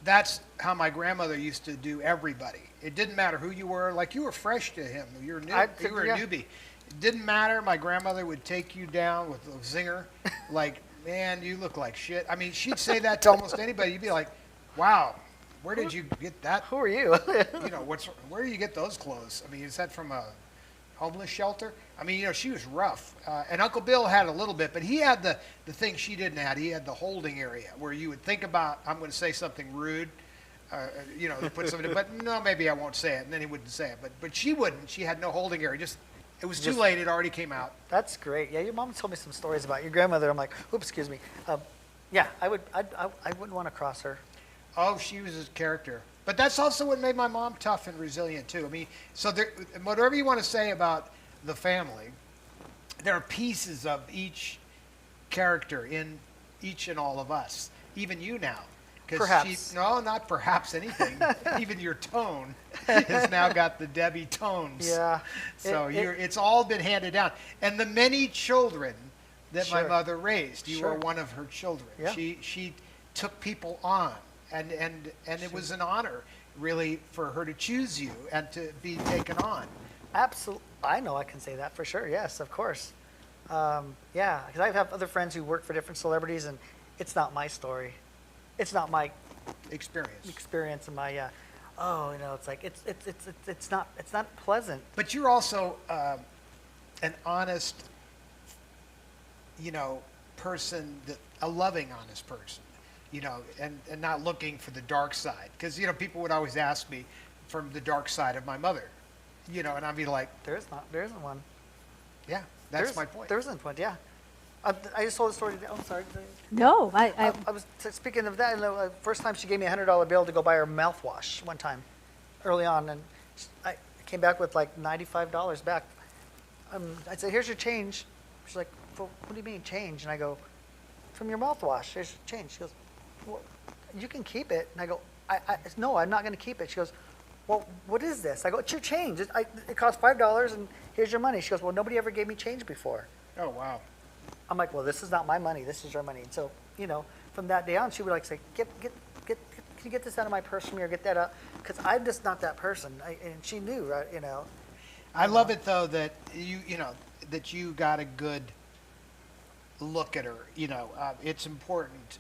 That's how my grandmother used to do everybody. It didn't matter who you were. Like, you were fresh to him. You were you were a yeah. newbie. It didn't matter. My grandmother would take you down with a zinger. Like, man, you look like shit. I mean, she'd say that to almost anybody. You'd be like, wow, where did you get that? Who are you? You know, where do you get those clothes? I mean, is that from a homeless shelter? I mean, you know, she was rough. And Uncle Bill had a little bit, but he had the thing she didn't have. He had the holding area where you would think about, I'm going to say something rude, you know, to put something, but no, maybe I won't say it. And then he wouldn't say it. But she wouldn't. She had no holding area. It was too late. It already came out. That's great. Yeah, your mom told me some stories about your grandmother. I'm like, oops, excuse me. Yeah, I wouldn't want to cross her. Oh, she was a character. But that's also what made my mom tough and resilient, too. I mean, so whatever you want to say about the family, there are pieces of each character in each and all of us, even you now. Perhaps. No, not perhaps anything. Even your tone has now got the Debbie tones. Yeah. So it's all been handed down. And the many children that my Sure. mother raised, you were Sure. one of her children. Yeah. She took people on, and it was an honor, really, for her to choose you and to be taken on. Absolutely. I know I can say that for sure. Yes, of course. Yeah, because I have other friends who work for different celebrities, and it's not my story. It's not my experience and my, oh, you know, it's like, it's not pleasant. But you're also an honest, you know, person, a loving, honest person, you know, and not looking for the dark side. Because, you know, people would always ask me from the dark side of my mother, you know, and I'd be like, There isn't one. yeah, that's my point. There isn't one, yeah. I just told the story today. Oh, I'm sorry. No, I I was speaking of that. First time she gave me a $100 bill to go buy her mouthwash one time, early on, and I came back with like $95 back. I said, "Here's your change." She's like, "Well, what do you mean change?" And I go, "From your mouthwash. Here's your change." She goes, "Well, you can keep it." And I go, "No, I'm not going to keep it." She goes, "Well, what is this?" I go, "It's your change. It costs $5, and here's your money." She goes, "Well, nobody ever gave me change before." Oh, wow. I'm like, "Well, this is not my money. This is your money." And so, you know, from that day on, she would like say, "Can you get this out of my purse from me, or get that out?" Because I'm just not that person. And she knew, right? You know. I love it, though, that you know, that you got a good look at her. You know, it's important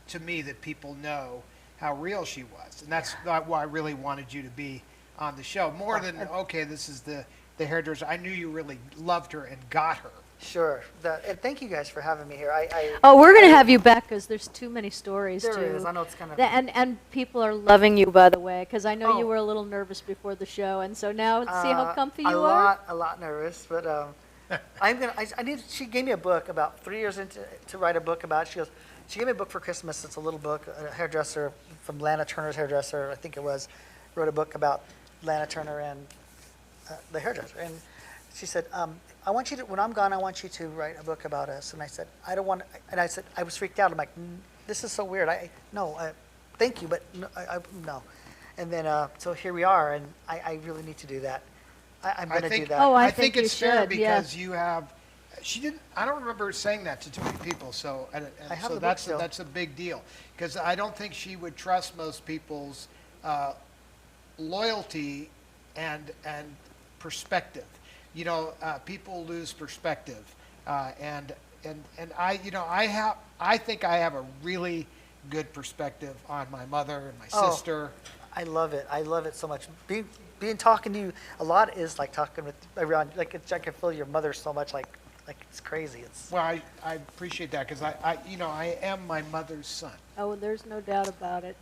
to me that people know how real she was. And that's why I really wanted you to be on the show. More than, okay, this is the hairdresser. I knew you really loved her and got her. Sure. And thank you guys for having me here. oh, we're gonna have you back because there's too many stories There too. is. I know it's kind of. And people are loving you, by the way, because I know you Oh. were a little nervous before the show, and so now see how comfy you a are. A lot nervous, but she gave me a book about 3 years into to write a book about. She gave me a book for Christmas. It's a little book. A hairdresser from Lana Turner's Hairdresser, I think it was, wrote a book about Lana Turner and the hairdresser. And she said, "I want you to, when I'm gone, I want you to write a book about us." And I said, "I don't want." And I said, I was freaked out. I'm like, "This is so weird. Thank you, but no." And then so here we are, and I really need to do that. I'm going to do that. Oh, I I think think you it's fair should, yeah. because you have. She didn't. I don't remember saying that to too many people. So, I have so the book that's still. that's a big deal because I don't think she would trust most people's loyalty and perspective. You know, people lose perspective And I, I think I have a really good perspective on my mother and my Oh. sister. I love it. I love it so much. Being talking to you a lot is like talking with everyone. Like I can feel your mother so much. Like it's crazy. It's Well, I appreciate that because I am my mother's son. Oh, there's no doubt about it.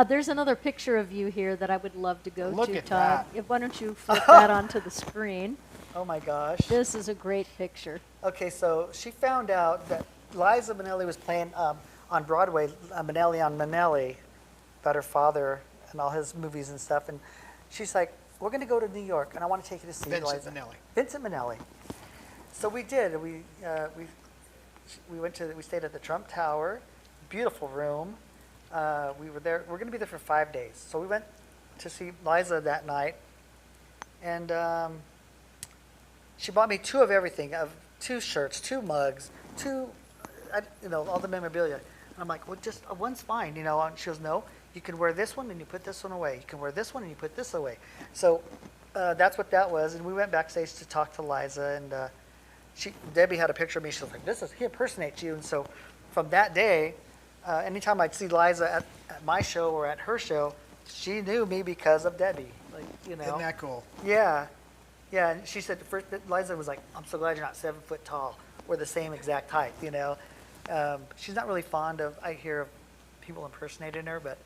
There's another picture of you here that I would love to go Look to, at Todd. that. Why don't you flip that onto the screen? oh my gosh. This is a great picture. Okay, so she found out that Liza Minnelli was playing on Broadway, Minnelli on Minnelli, about her father and all his movies and stuff. And she's like, "We're going to go to New York, and I want to take you to see Vincent Liza." Minnelli. Vincent Minnelli. So we did. We stayed at the Trump Tower, beautiful room. We were there. We're going to be there for 5 days. So we went to see Liza that night, and she bought me 2 of everything, of 2 shirts, 2 mugs, 2, all the memorabilia. And I'm like, well, just one's fine, And she goes, no, you can wear this one and you put this one away. You can wear this one and you put this away. So that's what that was. And we went backstage to talk to Liza, and Debbie had a picture of me. She was like, he impersonates you. And so from that day, anytime I'd see Liza at my show or at her show, she knew me because of Debbie. Isn't that cool? Yeah. Yeah, and she said, first, Liza was like, I'm so glad you're not 7 foot tall. We're the same exact height, She's not really fond of, I hear of people impersonating her, but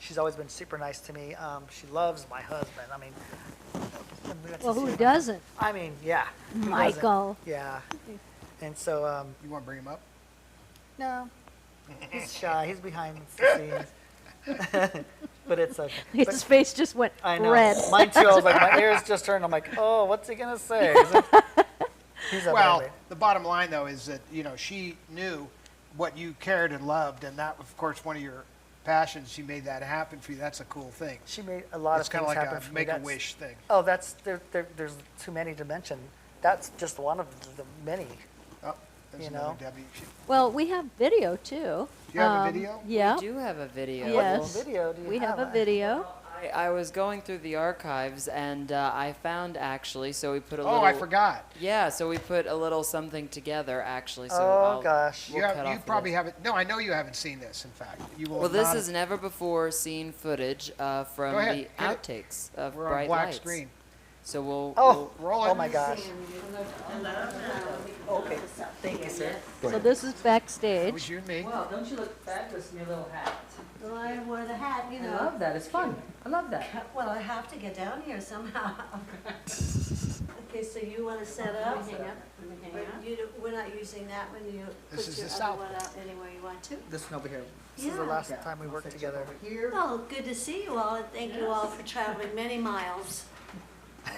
she's always been super nice to me. She loves my husband. I mean, we got to Well, see who him. doesn't? I mean, yeah. who doesn't? Michael. Yeah. And so, You want to bring him up? no, he's shy. He's behind the scenes. But it's okay. His face just went I know. red. Mine too. I was like, my ears just turned. I'm like, oh, what's he gonna say? He's a Well, baby. the bottom line, though, is that, she knew what you cared and loved, and that, of course, one of your passions. She made that happen for you. That's a cool thing. She made a lot It's of kind things of like happen a for me. make-a-wish thing. Oh, there's too many to mention. That's just one of the many. Oh, there's You another know? Debbie. Well, we have video too. Do you have a video? Yeah. We do have a video. Yes. What video do you We have a I- video. I was going through the archives and I found actually, so we put a little. Oh, I forgot. Yeah, so we put a little something together actually. So Oh, gosh. we'll cut You off probably this. haven't. No, I know you haven't seen this. In fact, you will. Well, this not is never before seen footage from Go ahead, the hit it. outtakes of We're on Bright black Lights. screen. So we'll. Oh, roll oh it. my gosh. Okay, thank you, sir. So this is That backstage. was you and me. Wow, don't you look fabulous in your little hat? Well, I wore the hat, I love that. It's fun. I love that. Well, I have to get down here somehow. Okay, so you want to set up? But we're not using that one. You This put is your the other south. one out anywhere you want to. This one over here. This is the Yeah. last time we worked together. Here. Well, good to see you all, and thank you all for traveling many miles.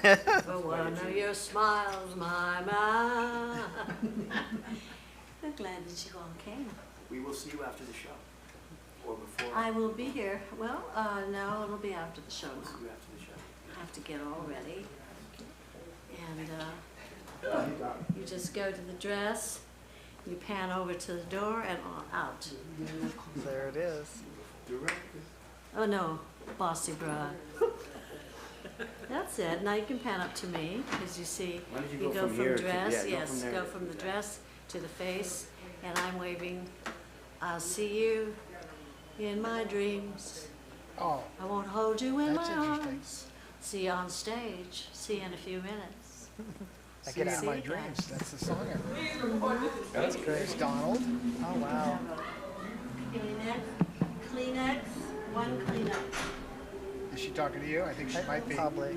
For one of your smiles, my. I'm glad that you all came. We will see you after the show, or before. I will be here. Well, no, it'll be after the show We'll now. see you after the show. I have to get all ready. And you just go to the dress, you pan over to the door and on out. There it is. Oh no, bossy bride. That's it. Now you can pan up to me, as you see. Why don't you You go go from from here to- dress, yeah, go yes, from there go to- from the dress to the face, and I'm waving. I'll see you in my dreams. Oh, I won't hold you in that's my interesting. arms. See you on stage. See you in a few minutes. See you in See my you dreams. guys. That's the song. That's great. There's Donald. Oh, wow. Kleenex, one Kleenex, Is she talking to you? I think she might be. Probably.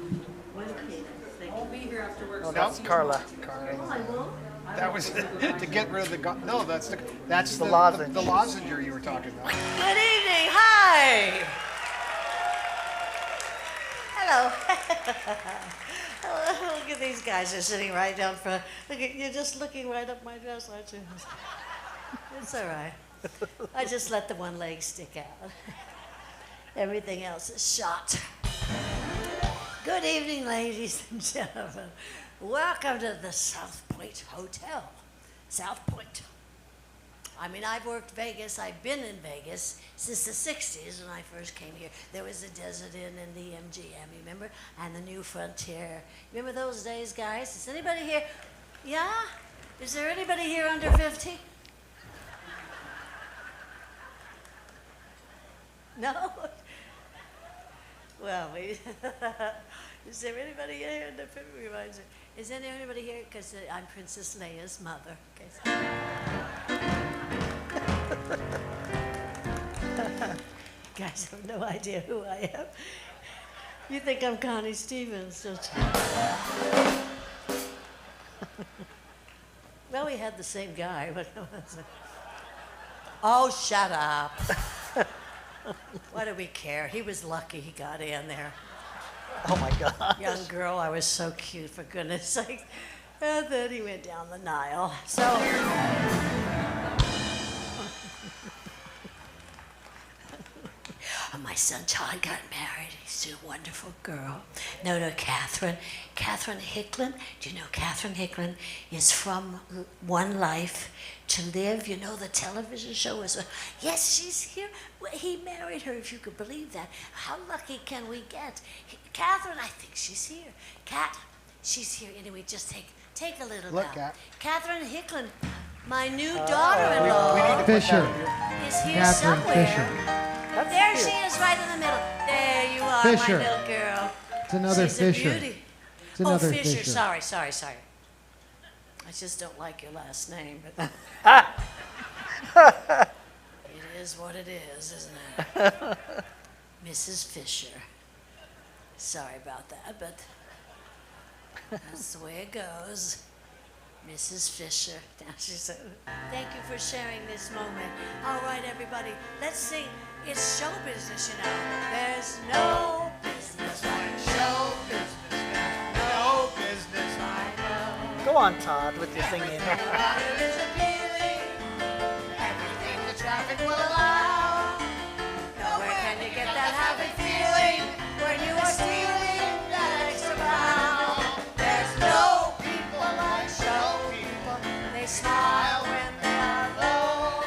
one Kleenex. Thank you. Won't be here after work. Oh, that's Carla. Carl. I will. That was to get rid of the. No, that's the The lozenge. The lozenger you were talking about. Good evening. Hi. Hello. Look at these guys. They're sitting right down front. Look at you're just looking right up my dress, aren't you? It's all right. I just let the one leg stick out. Everything else is shot. Good evening, ladies and gentlemen. Welcome to the South Point Hotel. South Point. I mean, I've worked Vegas. I've been in Vegas since the 60s when I first came here. There was the Desert Inn and the MGM, you remember? And the New Frontier. Remember those days, guys? Is anybody here? Yeah? Is there anybody here under 50? No? Well, is there anybody here under 50? Reminds me. Is there anybody here? Because I'm Princess Leia's mother. Okay. You guys have no idea who I am. You think I'm Connie Stevens, don't you? Well, we had the same guy. But oh, shut up. What do we care? He was lucky he got in there. Oh my God. Young girl, I was so cute, for goodness sake. And then he went down the Nile. So, my son Todd got married. He's to a wonderful girl. No, Catherine. Catherine Hicklin. Do you know Catherine Hicklin is from One Life to Live? You know the television show is yes, she's here. Well, he married her, if you could believe that. How lucky can we get? Catherine, I think she's here. She's here. Anyway, just take a little Look, bow. Kat. Catherine Hicklin, my new daughter-in-law, Fisher. is here Catherine somewhere. Fisher. There she is, right in the middle. There you are, Fisher. my little girl. It's another She's Fisher. a beauty. It's another Fisher. Fisher. Sorry. I just don't like your last name, but it is what it is, isn't it? Mrs. Fisher. Sorry about that, but that's the way it goes. Mrs. Fisher. Now she said, thank you for sharing this moment. All right, everybody, let's sing. It's show business, you know. There's no business like show business. No business like love. Go on, Todd, with your singing. It is appealing. Everything the traffic will allow. Nowhere can you get that happy feeling when you are stealing that extra bow. There's no people like show people. They smile when they are low.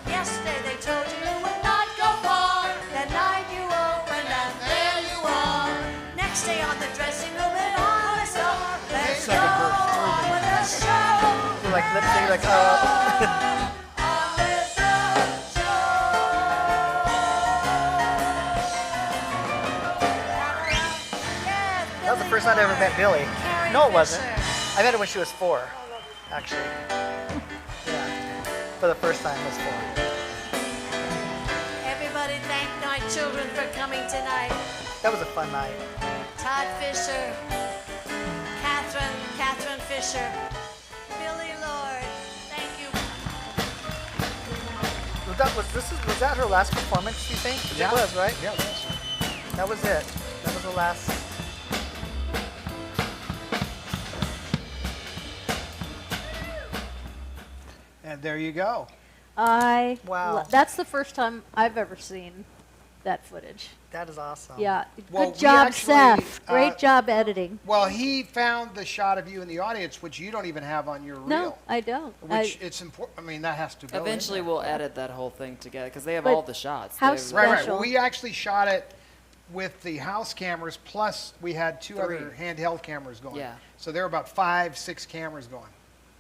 Yesterday they told you would not go far. That night you opened and there you are. Next day on the dressing room and on the star. Let's go on with the show. You're like lip sync, like, On with the show. that was the first time I ever met Billy. Carrie No, it wasn't. Fisher. I met her when she was 4, actually. Yeah. For the first time, it was 4. Everybody thank my children for coming tonight. That was a fun night. Todd Fisher, Catherine Fisher, Billy Lord, thank you. Was that her last performance, you think? Yeah. It was, right? Yeah, it was. That was it. That was the last. And there you go. Wow. That's the first time I've ever seen that footage. That is awesome. Yeah. Well, Good we job, actually, Seth. Great uh, job editing. Well, he found the shot of you in the audience, which you don't even have on your No, reel. I don't. Which it's important. I mean, that has to go. in Eventually, there. we'll edit that whole thing together because they have But all the shots. how They- Right, right. special. Well, we actually shot it with the house cameras, plus we had two other handheld cameras going. Yeah. So there were about 5, 6 cameras going.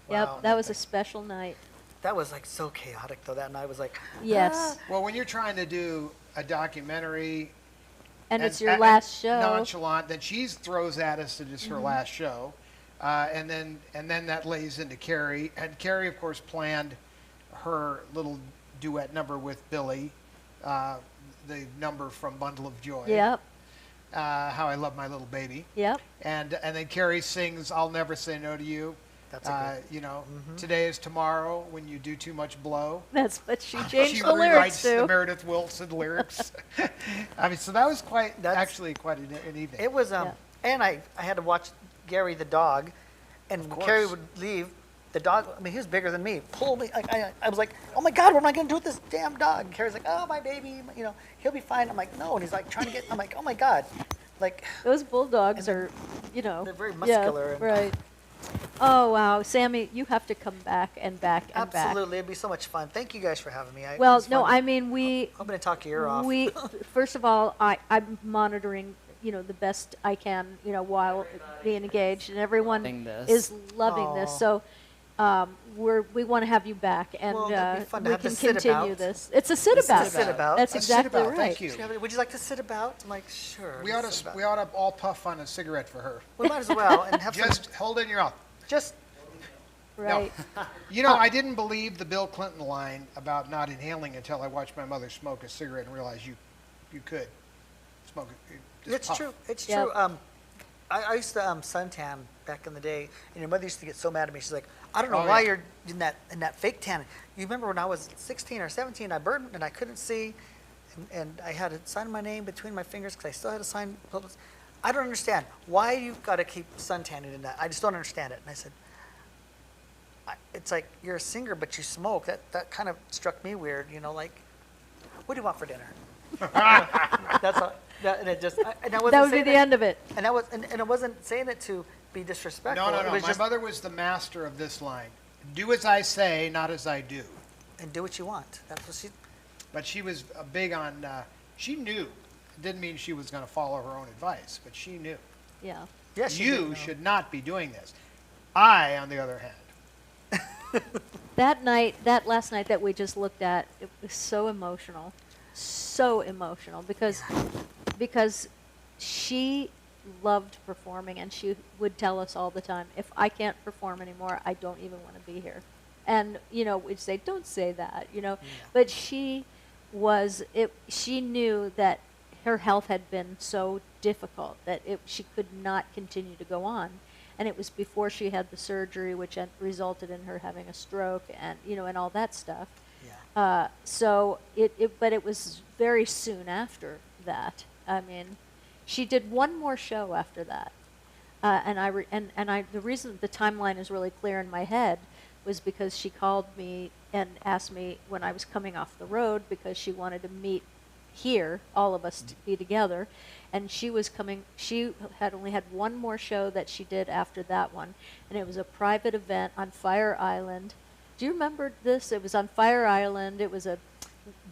Yep, Wow. that was a special night. That was like so chaotic though. That night was like. Yes. Well, when you're trying to do a documentary And it's your and last show. nonchalant, then she throws at us that it's her last show, and then that lays into Carrie. And Carrie, of course, planned her little duet number with Billy, the number from Bundle of Joy. Yep, How I Love My Little Baby. yep. And then Carrie sings I'll Never Say No to You. That's a good. You know, today is tomorrow when you do too much blow. That's what she changed She the lyrics rewrites the to. Meredith Wilson lyrics. I mean, so that was actually quite an evening. It was Yeah. and I had to watch Gary the dog, and Of Carrie course. would leave. The dog, I mean, he was bigger than me. Pulled me. I was like, oh my God, what am I gonna do with this damn dog? And Carrie's like, oh my baby, you know, he'll be fine. I'm like, no, and he's like trying to get. I'm like, oh my God, like Those bulldogs are, you know. they're very yeah, muscular. And right. Oh, wow. Sammy, you have to come back and back and back. Absolutely, it'd be so much fun. Thank you guys for having me. Well, it's no, fun. I mean, I'm gonna talk your ear off. First of all, I'm monitoring, you know, the best I can, you know, while being engaged, and everyone Loving this. is loving this. Aw. So we want to have you back, and Well, that'd be fun to we have the can sit continue about. this. It's a sit about. Sit about. That's A exactly sit-about, right. thank you. Would you like to sit about? I'm like, sure. We let's ought sit to about. we ought to all puff on a cigarette for her. We might as well and have Just some. hold it in your mouth. Just Right. You know, I didn't believe the Bill Clinton line about not inhaling until I watched my mother smoke a cigarette and realized you could smoke it. Just It's puff. true. It's Yep. true. I used to suntan back in the day, and your mother used to get so mad at me. She's like, I don't know Oh, why yeah. you're in that fake tan. You remember when I was 16 or 17, I burned and I couldn't see, and I had to sign my name between my fingers because I still had to sign. I don't understand why you've got to keep suntanning in that. I just don't understand it. And I said, it's like you're a singer but you smoke. That kind of struck me weird. You know, like, what do you want for dinner? That's all. And it just. And I wasn't That would be saying the it- end of it. and I wasn't saying it to be disrespectful. No, no, It no. was My just, mother was the master of this line. Do as I say, not as I do. and do what you want. That's what she. But she was big on, she knew. It didn't mean she was going to follow her own advice, but she knew. Yeah. Yeah, she did You know. should not be doing this. I, on the other hand, That last night that we just looked at, it was so emotional, because she loved performing, and she would tell us all the time, if I can't perform anymore, I don't even want to be here. And we'd say, don't say that, But she knew that her health had been so difficult that she could not continue to go on. And it was before she had the surgery, which resulted in her having a stroke, and and all that stuff. Yeah. But it was very soon after that. I mean, she did one more show after that, the reason the timeline is really clear in my head was because she called me and asked me when I was coming off the road because she wanted to meet here, all of us to be together, and she had only had one more show that she did after that one, and it was a private event on Fire Island. Do you remember this? It was on Fire Island. It was a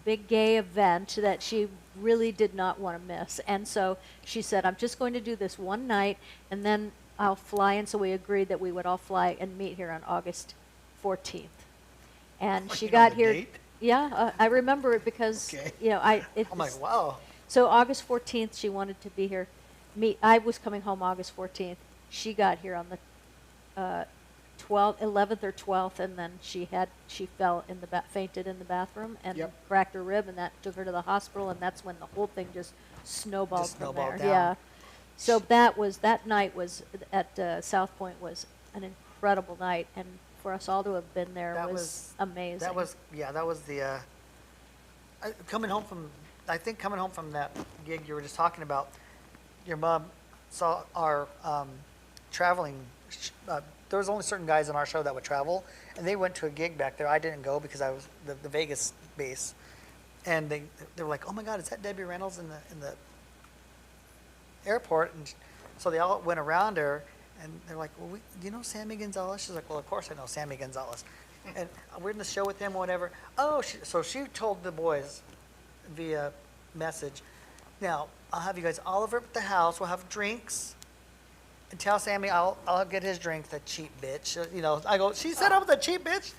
big gay event that she really did not want to miss, and so she said, I'm just going to do this one night, and then I'll fly, and so we agreed that we would all fly and meet here on August 14th. And she You know got the here. date? Yeah, I remember it because Okay. I'm like, wow. So August 14th, she wanted to be here. I was coming home August 14th. She got here on the 11th or 12th, and then she fell in fainted in the bathroom and Yep. cracked her rib, and that took her to the hospital, and that's when the whole thing just snowballed Just from snowballed there. down. Yeah. So that night was at South Point was an incredible night, and for us all to have been there That was amazing. That was the. Coming home from that gig you were just talking about, your mom saw our traveling. There was only certain guys on our show that would travel, and they went to a gig back there. I didn't go because I was the Vegas base, and they were like, "Oh my God, is that Debbie Reynolds in the airport?" And so they all went around her, and they're like, "Well, do you know Sammy Gonzalez?" She's like, "Well, of course I know Sammy Gonzalez." And we're in the show with him, whatever. Oh, so she told the boys via message, "Now I'll have you guys all over at the house. We'll have drinks." And tell Sammy I'll get his drink, the cheap bitch. I go, she said I was a cheap bitch.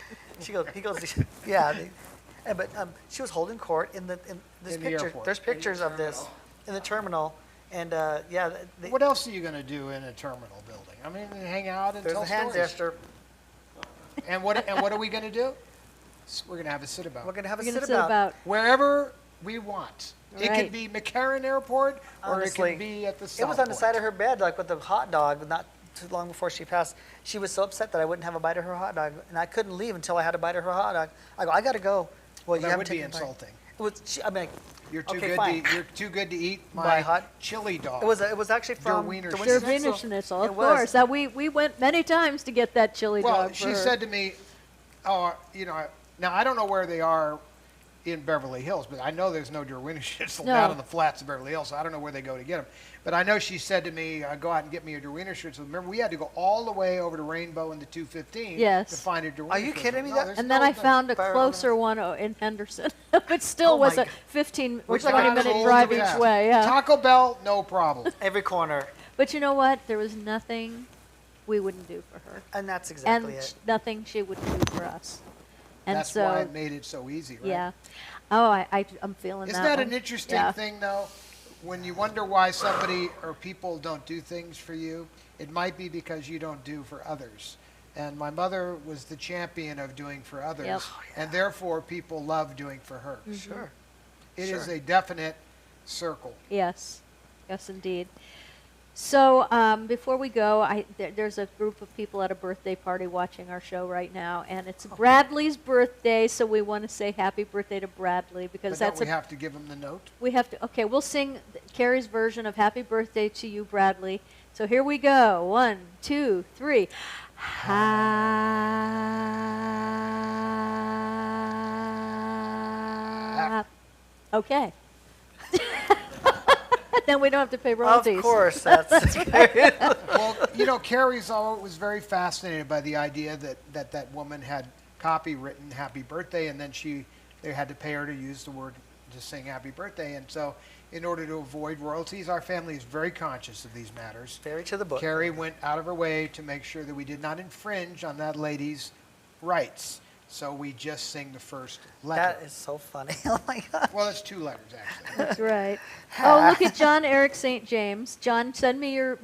He goes, yeah. But she was holding court in this In the picture. airport. There's pictures of this in the terminal, and yeah. What else are you going to do in a terminal building? I mean, hang out and There's tell a hand stories. gesture. And what are we going to do? We're going to have a sit about. We're gonna have a We're gonna sit about. Wherever we want. It Right. could be McCarran Airport, or Honestly, it could be at the South It was on the Point. side of her bed, like with the hot dog, not too long before she passed. She was so upset that I wouldn't have a bite of her hot dog, and I couldn't leave until I had a bite of her hot dog. I go, I gotta go. Well, you That haven't would be taken a bite. insulting. It was. I mean, You're too okay, good. fine. You're too good to eat My my hot- chili dog. It was actually from Wiener the Schnitzel. Der Wiener Schnitzel, It of was. course. That we went many times to get that chili Well, dog. she said to me, "Oh, now I don't know where they are in Beverly Hills, but I know there's no Der Wiener Schnitzel No. down in the flats of Beverly Hills, so I don't know where they go to get them. But I know she said to me, go out and get me a Der Wiener Schnitzel. Remember, we had to go all the way over to Rainbow in the 215 Yes. to find a Der Wiener Are you Schnitzel. kidding me? No, That- there's And then no- I found a Fire- closer one in Henderson, which still Oh was my a God. 15 or Which 20 I minute told drive you each that. way. Yeah. Taco Bell, no problem. every corner. But you know what? There was nothing we wouldn't do for her. And that's And exactly it. nothing she would do for us. And That's so, why it made it so easy, right? yeah. Oh, I'm feeling Isn't that that an one. interesting Yeah. thing, though? When you wonder why somebody or people don't do things for you, it might be because you don't do for others. And my mother was the champion of doing for others, Yep. and therefore people love doing for her. Sure. It is Sure. a definite circle. Yes, yes, indeed. So before we go, there's a group of people at a birthday party watching our show right now, and it's Bradley's birthday, so we want to say happy birthday to Bradley because But don't that's we have to give them the note? we have to. Okay, we'll sing Carrie's version of Happy Birthday to you, Bradley. So here we go. 1, 2, 3. Okay. Then we don't have to pay royalties. Of course, that's great. Well, Carrie's was very fascinated by the idea that woman had copywritten "Happy Birthday," and then they had to pay her to use the word to sing "Happy Birthday." And so, in order to avoid royalties, our family is very conscious of these matters. Very to the book. Carrie went out of her way to make sure that we did not infringe on that lady's rights. So we just sing the first letter. That is so funny. Oh my God. Well, it's 2 letters, actually. That's right. Oh, look at John Eric St. James. John,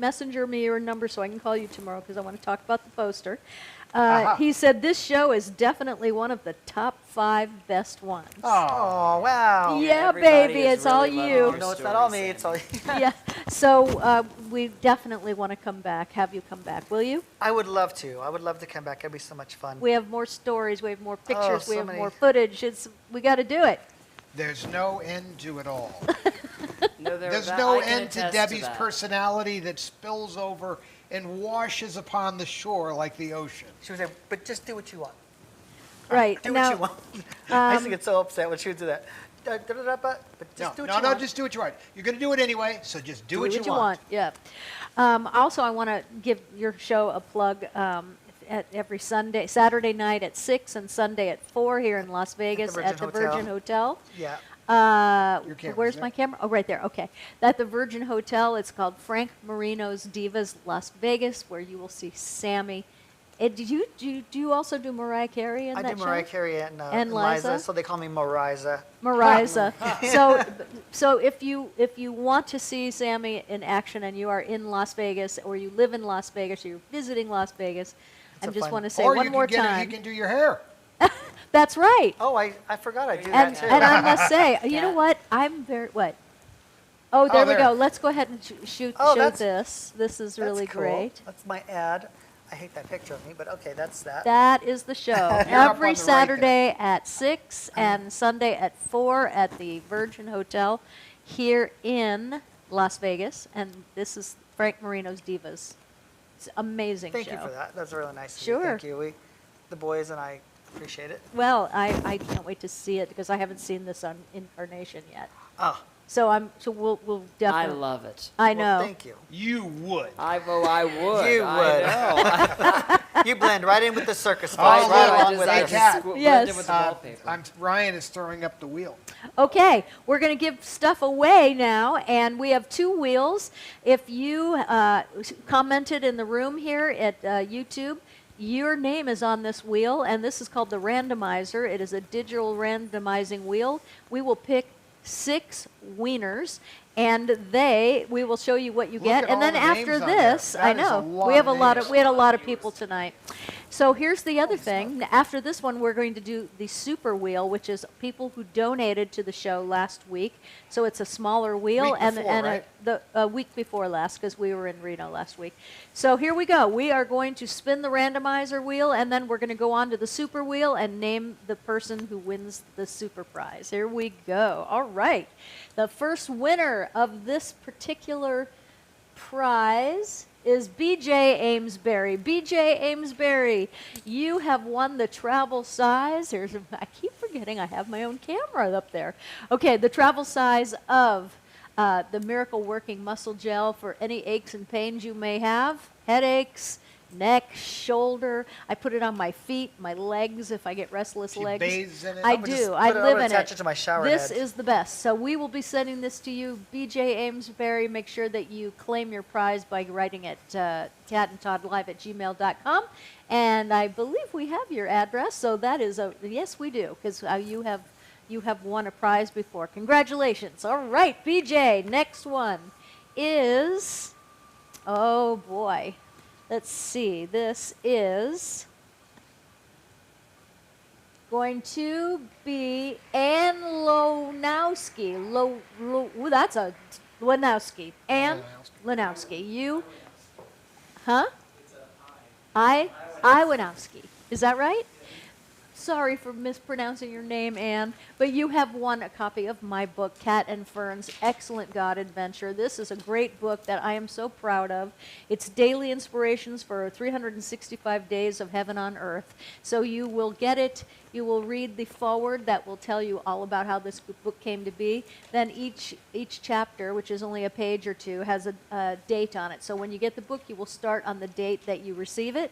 messenger me your number so I can call you tomorrow because I want to talk about the poster. He said this show is definitely one of the top 5 best ones. Oh, wow. Yeah, Everybody baby, is it's all really loving you. your No, it's not all story, me. It's all Sammy. you. Yeah. So we definitely want to come back. Have you come back? Will you? I would love to. I would love to come back. It'd be so much fun. We have more stories. We have more pictures. so we have many. more footage. We got to do it. There's no end to it all. No, There's I no can end to attest Debbie's that. personality that spills over and washes upon the shore like the ocean. She would say, but just do what you want. Right. Do now, what you want. I used to get so upset when she would do that. But just do what you want. Just do what you want. You're going to do it anyway, so just do what you want. Yeah. Also, I want to give your show a plug at every Saturday night at 6 and Sunday at 4 here in Las Vegas Virgin at the Hotel. Virgin Hotel. Yeah. Your camera's Where's there. my camera? Oh, right there. Okay. At the Virgin Hotel. It's called Frank Marino's Divas Las Vegas, where you will see Sammy. Do you also do Mariah Carey in I that do show? Mariah Carey and And Liza? Liza, so they call me Mariza. Mariza. So if you want to see Sammy in action and you are in Las Vegas or you live in Las Vegas or you're visiting Las Vegas, I a just fun- want to say Or one you more can time. You can do your hair. That's right. Oh, I forgot I do And that too. I must say, you know Cat. what? I'm very what? Oh, there we there. go. Let's go ahead and show that's- this. This is really That's cool. great. That's my ad. I hate that picture of me, but okay, that's that. That is the show. You're up on Every the right Saturday at 6 and Sunday at 4 at the Virgin Hotel here in Las Vegas. And this is Frank Marino's Divas. It's an amazing Thank show. you for that. That's really nice of Sure. you. Thank you. The boys and I appreciate it. Well, I can't wait to see it because I haven't seen this on Incarnation yet. Oh, So we'll I definitely. love it. I well, know. thank you. You would. I would. You would. I know. You blend right in with the circus Oh, folks, look, right I along just- with I us. just- blend Yes. in with the wallpaper. Ryan is throwing up the wheel. Okay, we're going to give stuff away now, and we have 2 wheels. If you commented in the room here at YouTube, your name is on this wheel, and this is called the randomizer. It is a digital randomizing wheel. We will pick 6 wieners, and we will show you what you Look get. at And then all the after names on there. this, That I is a know lot we have of a lot names. of we had a lot of people tonight. So here's the other thing. After this one, we're going to do the super wheel, which is people who donated to the show last week. So it's a smaller wheel, Week and before, right? a week before last, because we were in Reno last week. So here we go. We are going to spin the randomizer wheel, and then we're going to go on to the super wheel and name the person who wins the super prize. Here we go. All right. The first winner of this particular prize is BJ Amesbury. BJ Amesbury, you have won the travel size. I keep forgetting I have my own camera up there. Okay, the travel size of the Miracle Working Muscle Gel for any aches and pains you may have, headaches, neck, shoulder. I put it on my feet, my legs if I get restless She legs. bathes in it? I I'm gonna just do. I put it- I'm live gonna in attach it. it to my shower This head. is the best. So we will be sending this to you, BJ Amesbury. Make sure that you claim your prize by writing it catandtoddlive@gmail.com. And I believe we have your address. So that is a yes, we do, because you have won a prize before. Congratulations. All right, BJ. Next one is, oh boy. Let's see. This is going to be Ann Lonowski. Ooh, that's a Lonowski. Ann Lonowski. You, huh? I Iwanowski. Is that right? Sorry for mispronouncing your name, Anne, but you have won a copy of my book, Cat and Fern's Excellent God Adventure. This is a great book that I am so proud of. It's daily inspirations for 365 days of heaven on earth. So you will get it. You will read the foreword that will tell you all about how this book came to be. Then each chapter, which is only a page or two, has a date on it. So when you get the book, you will start on the date that you receive it.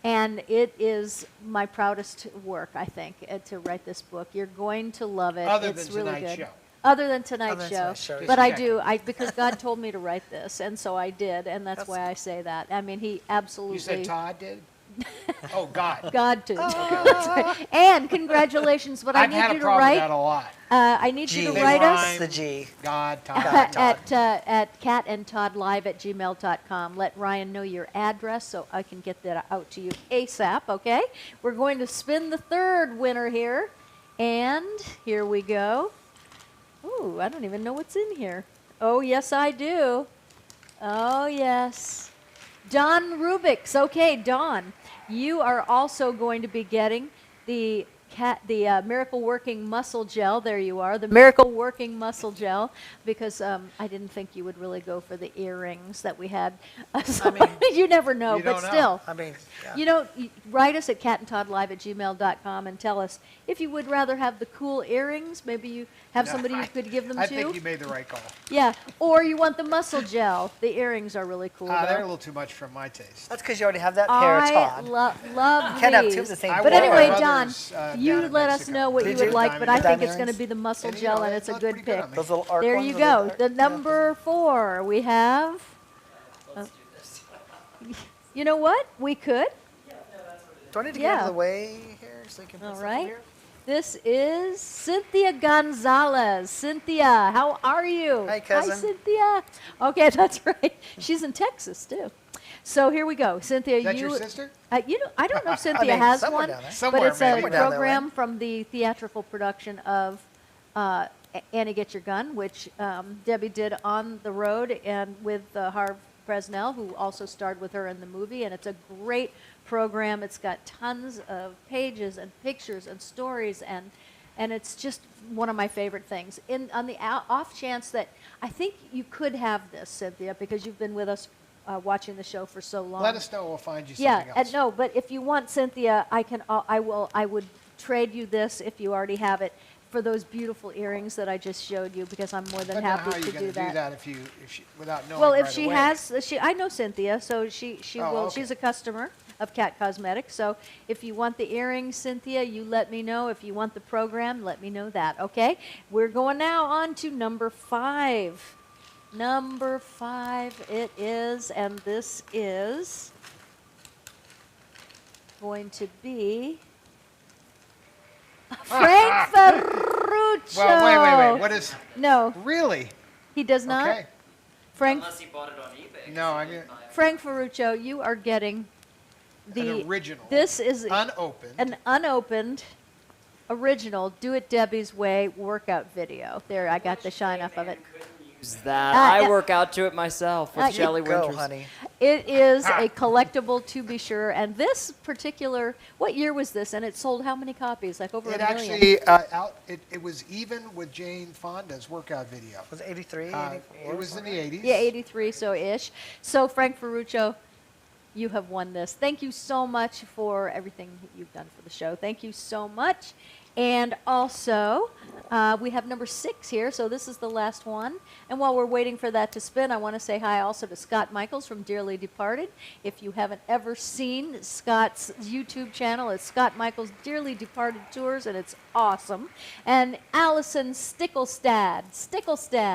And it is my proudest work, I think, to write this book. You're going to love it. Other It's than really tonight's good. show. Other than tonight's Other than show. tonight's show, But yeah. I Just do, because God told me to write this, and so I did, and that's why I say that. I mean, he absolutely. You said Todd did? Oh, God. God did. That's right. And congratulations, but I I've need had you a to problem with write. that a lot. I need you G. to write us. rhyme. The G. God, Todd. at catandtoddlive@gmail.com. Let Ryan know your address so I can get that out to you ASAP, okay? We're going to spin the third winner here. And here we go. Ooh, I don't even know what's in here. Oh, yes, I do. Oh, yes. Don Rubik's. Okay, Don, you are also going to be getting the Miracle Working Muscle Gel. There you are, the Miracle Working Muscle Gel, because I didn't think you would really go for the earrings that we had. So mean, you never know, you but don't know. still. I mean, yeah. You know, write us at catandtoddlive@gmail.com and tell us if you would rather have the cool earrings. Maybe you have somebody you could give them I to. think you made the right call. Yeah, or you want the muscle gel. The earrings are really cool. They're a though. little too much for my taste. That's because you already have that pair, I Todd. love You can't have two of these. the same I But wore pair. anyway, my Don, brother's, you down in let us Mexico. know what Did you would you? like, but I Diamond think it's going to earrings? be the muscle And, you gel, know, and it it's a looked good pretty good pick. on me. Those little arc There ones, you are go. they- The number 4, we have. You know what? We could. Do I need to get out Yeah. of the way here so you can put All stuff right. here? This is Cynthia Gonzalez. Cynthia, how are you? Hi, cousin. Hi, Cynthia. Okay, that's right. She's in Texas too. So here we go, Cynthia. Is that you, your sister? You know, I don't know if Cynthia mean, has somewhere one, down there. but Somewhere, it's maybe. a Somewhere down there, program right? from the theatrical production of Annie Get Your Gun, which Debbie did on the road and with Harv Presnell, who also starred with her in the movie. And it's a great program. It's got tons of pages and pictures and stories, and it's just one of my favorite things. On the off chance that I think you could have this, Cynthia, because you've been with us watching the show for so long. Let us know. We'll find you Yeah, something else. no, but if you want Cynthia, I would trade you this if you already have it for those beautiful earrings that I just showed you, because I'm more than But now happy how are you to going do to do that. that if she, without knowing Well, right if she away? has, I know Cynthia, so she Oh, will. okay. She's a customer of Cat Cosmetics. So if you want the earrings, Cynthia, you let me know. If you want the program, let me know that. Okay, we're going now on to number 5. Number 5 it is, and this is going to be Frank Ferruccio. Well, wait. What is? No, Really? he does not. Okay. Frank he bought it on eBay. No, I mean Frank Ferruccio, you are getting the an original. This is unopened. an unopened original Do It Debbie's Way workout video. There, I got the shine off of it. Use that. yeah. I work out to it myself with You Shelley Go, Winters. honey. It is a collectible to be sure. And this particular, what year was this? And it sold how many copies? Like over It a million. actually it was even with Jane Fonda's workout video. Was it 83, Uh, 84? it was in the 80s. Yeah, 83, so ish. So Frank Ferruccio, you have won this. Thank you so much for everything that you've done for the show. Thank you so much. And also, we have number 6 here, so this is the last one. And while we're waiting for that to spin, I want to say hi also to Scott Michaels from Dearly Departed. If you haven't ever seen Scott's YouTube channel, it's Scott Michaels Dearly Departed Tours, and it's awesome. And Allison Stickelstad,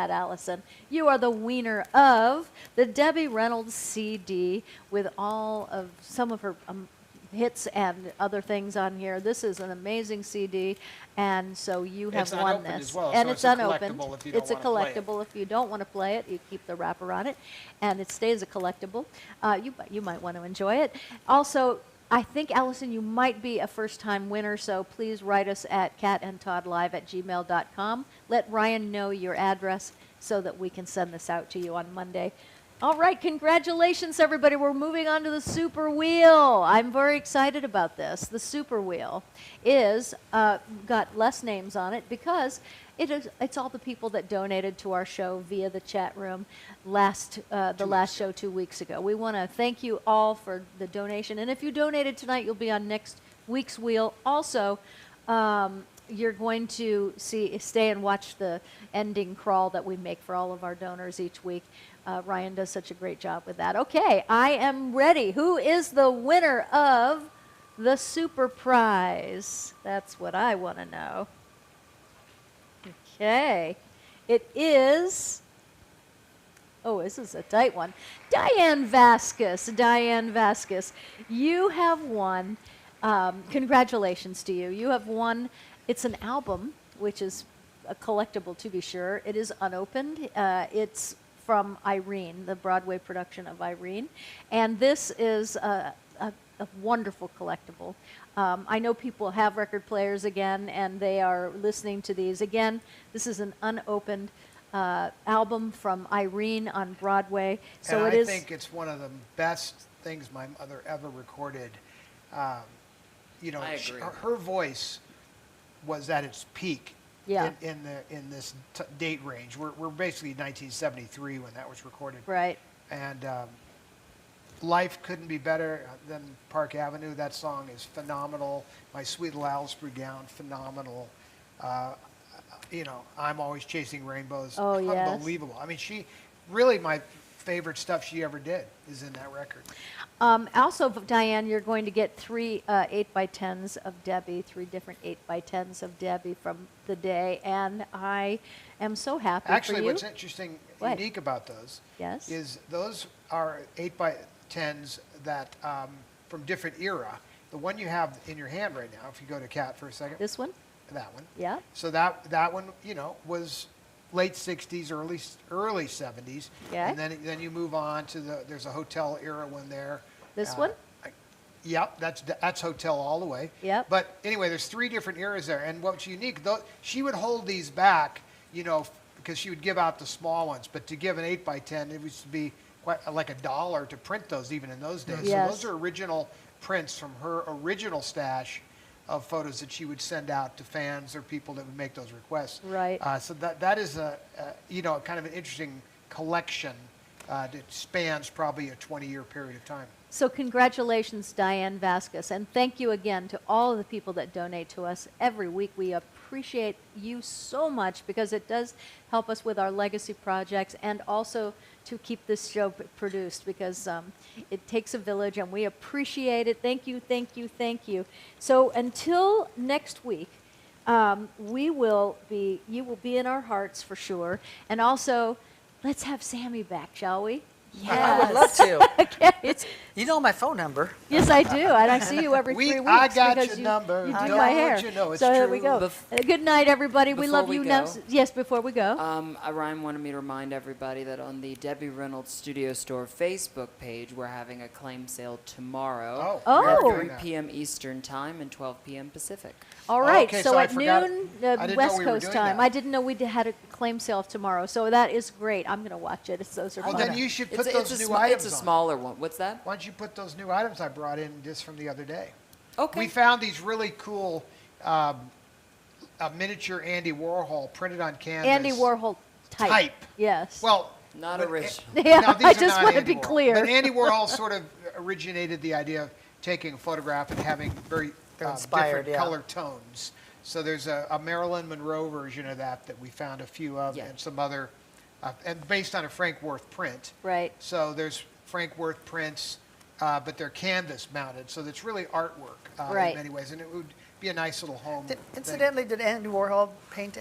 Allison, you are the winner of the Debbie Reynolds CD with all of some of her hits and other things on here. This is an amazing CD, and so you have It's won unopened this. as well, and so it's it's a unopened. collectible if you don't It's a wanna play it. collectible if you don't want to play it. You keep the wrapper on it, and it stays a collectible. You might want to enjoy it. Also, I think, Allison, you might be a first-time winner, so please write us at catandtoddlive@gmail.com. Let Ryan know your address so that we can send this out to you on Monday. All right, congratulations, everybody. We're moving on to the Super Wheel. I'm very excited about this. The Super Wheel is got less names on it because it's all the people that donated to our show via the chat room the last show 2 weeks ago. We want to thank you all for the donation. And if you donated tonight, you'll be on next week's wheel. Also, you're going to stay and watch the ending crawl that we make for all of our donors each week. Ryan does such a great job with that. Okay, I am ready. Who is the winner of the Super Prize? That's what I want to know. Okay, it is, this is a tight one. Diane Vasquez. Diane Vasquez, you have won. Congratulations to you. You have won. It's an album, which is a collectible to be sure. It is unopened. It's from Irene, the Broadway production of Irene. And this is a wonderful collectible. I know people have record players again, and they are listening to these. Again, this is an unopened album from Irene on Broadway. So and it I is. think it's one of the best things my mother ever recorded. You know, I agree. her voice was at its peak. Yeah. In this date range. We're basically 1973 when that was recorded. Right. And life couldn't be better than Park Avenue. That song is phenomenal. My Sweet Little Alice Gown, phenomenal. You know, I'm Always Chasing Rainbows. Oh, yes. Unbelievable. I mean, really my favorite stuff she ever did is in that record. Also, Diane, you're going to get 3 8x10s of Debbie, 3 different 8x10s of Debbie from the day, and I am so happy Actually, for you. what's interesting, What? unique about those Yes. is those are 8x10s that from different era. The one you have in your hand right now, if you go to Cat for a second, This one? that one. Yeah. So that one, you know, was late 60s, early 70s. Okay. And then you move on to there's a hotel era one there. This one? Yep, that's hotel all the way. Yep. But anyway, there's 3 different eras there, and what's unique, though, she would hold these back, you know, because she would give out the small ones. But to give an 8x10, it used to be quite like $1 to print those, even in those days. Yes. So those are original prints from her original stash of photos that she would send out to fans or people that would make those requests. Right. So that is you know, kind of an interesting collection that spans probably a 20-year period of time. So congratulations, Diane Vasquez, and thank you again to all of the people that donate to us every week. We appreciate you so much because it does help us with our legacy projects and also to keep this show produced because it takes a village and we appreciate it. Thank you, thank you, thank you. So until next week, you will be in our hearts for sure. And also, let's have Sammy back, shall we? I would love to. Okay. You know my phone number. Yes, I do, and I see you every 3 weeks. I got because your number. You do Don't my hair. you know it's so there we true. go. Good night, everybody. We Before love we you. Now, go, yes, before we go. Ryan wanted me to remind everybody that on the Debbie Reynolds Studio Store Facebook page, we're having a claim sale tomorrow Oh. at Oh. 3 p.m. Eastern Time and 12 p.m. Pacific. All right, okay, so so I at forgot- noon, I didn't know West we were Coast doing time. that. I didn't know we had a claim sale tomorrow, so that is great. I'm going to watch it. Those are Well, fun. then you should put It's those a new sm- items It's a on. smaller one. What's that? Why don't you put those new items I brought in just from the other day? Okay. We found these really cool a miniature Andy Warhol printed on canvas. Andy Warhol type. Yes. Well, Not but- original. Yeah, no, these I are just not want to Andy be Warhol. clear. But Andy Warhol sort of originated the idea of taking a photograph and having very They're inspired, different yeah. color tones So there's a Marilyn Monroe version of that we found a few of, Yeah. and some other, and based on a Frank Worth print. Right. So there's Frank Worth prints, but they're canvas mounted, so it's really artwork Right. in many ways, and it would be a nice little home. thing. Incidentally, did Andy Warhol paint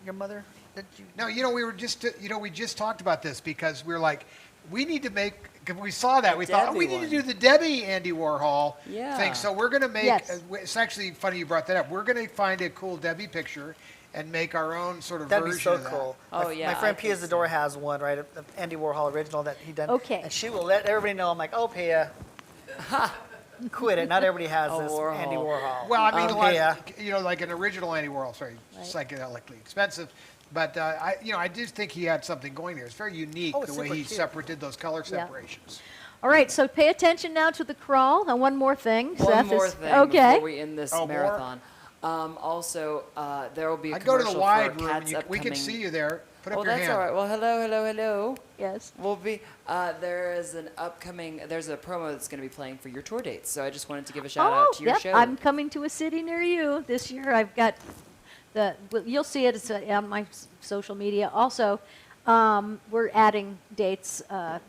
your mother? Did you? No, we were just, we just talked about this because we were like, we need to make, because we saw that, we thought, Debbie we need to one. do the Debbie Andy Warhol Yeah. thing. So we're going to make, Yes. it's actually funny you brought that up. We're going to find a cool Debbie picture and make our own sort of That'd be version so of that. cool. Oh, yeah, My friend I Pia think Zadora so. has one, right? Of Andy Warhol original that he done. Okay. And she will let everybody know. I'm like, oh, Pia, quit it. Not everybody has Oh, this Warhol. Andy Warhol. Well, I mean, Pia. like an original Andy Warhol, sorry, psychedelically expensive. But I do think he had something going there. It's very unique Oh, it's the way super he cute. did those color separations. All right, so pay attention now to the crawl. And one more thing. One Seth more is, thing okay. before we end this Oh, more? marathon. Also, there will be a I'd go to commercial the wide for room. Cat's And we can upcoming- see you there. Put up Oh, your that's hand. all right. Well, hello. Yes. We'll be there is an upcoming. There's a promo that's going to be playing for your tour dates. So I just wanted to give a shout out to your yep. show. I'm coming to a city near you this year. I've got well, you'll see it. It's on my social media. Also, we're adding dates. A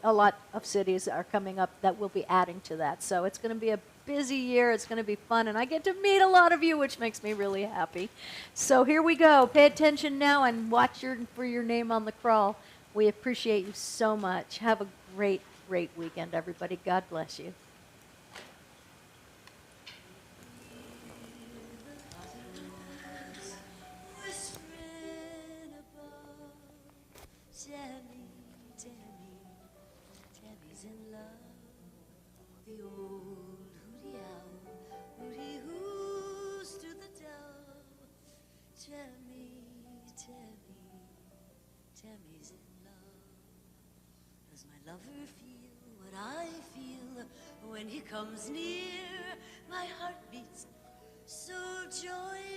lot of cities are coming up that we'll be adding to that. So it's going to be a busy year. It's going to be fun, and I get to meet a lot of you, which makes me really happy. So here we go. Pay attention now and watch for your name on the crawl. We appreciate you so much. Have a great, great weekend, everybody. God bless you. Whispering above, Tammy's in love. The old hooty owl, hooty hoos to the dove. Tammy's in love. Does my lover feel what I feel when he comes near? My heart beats so joyously.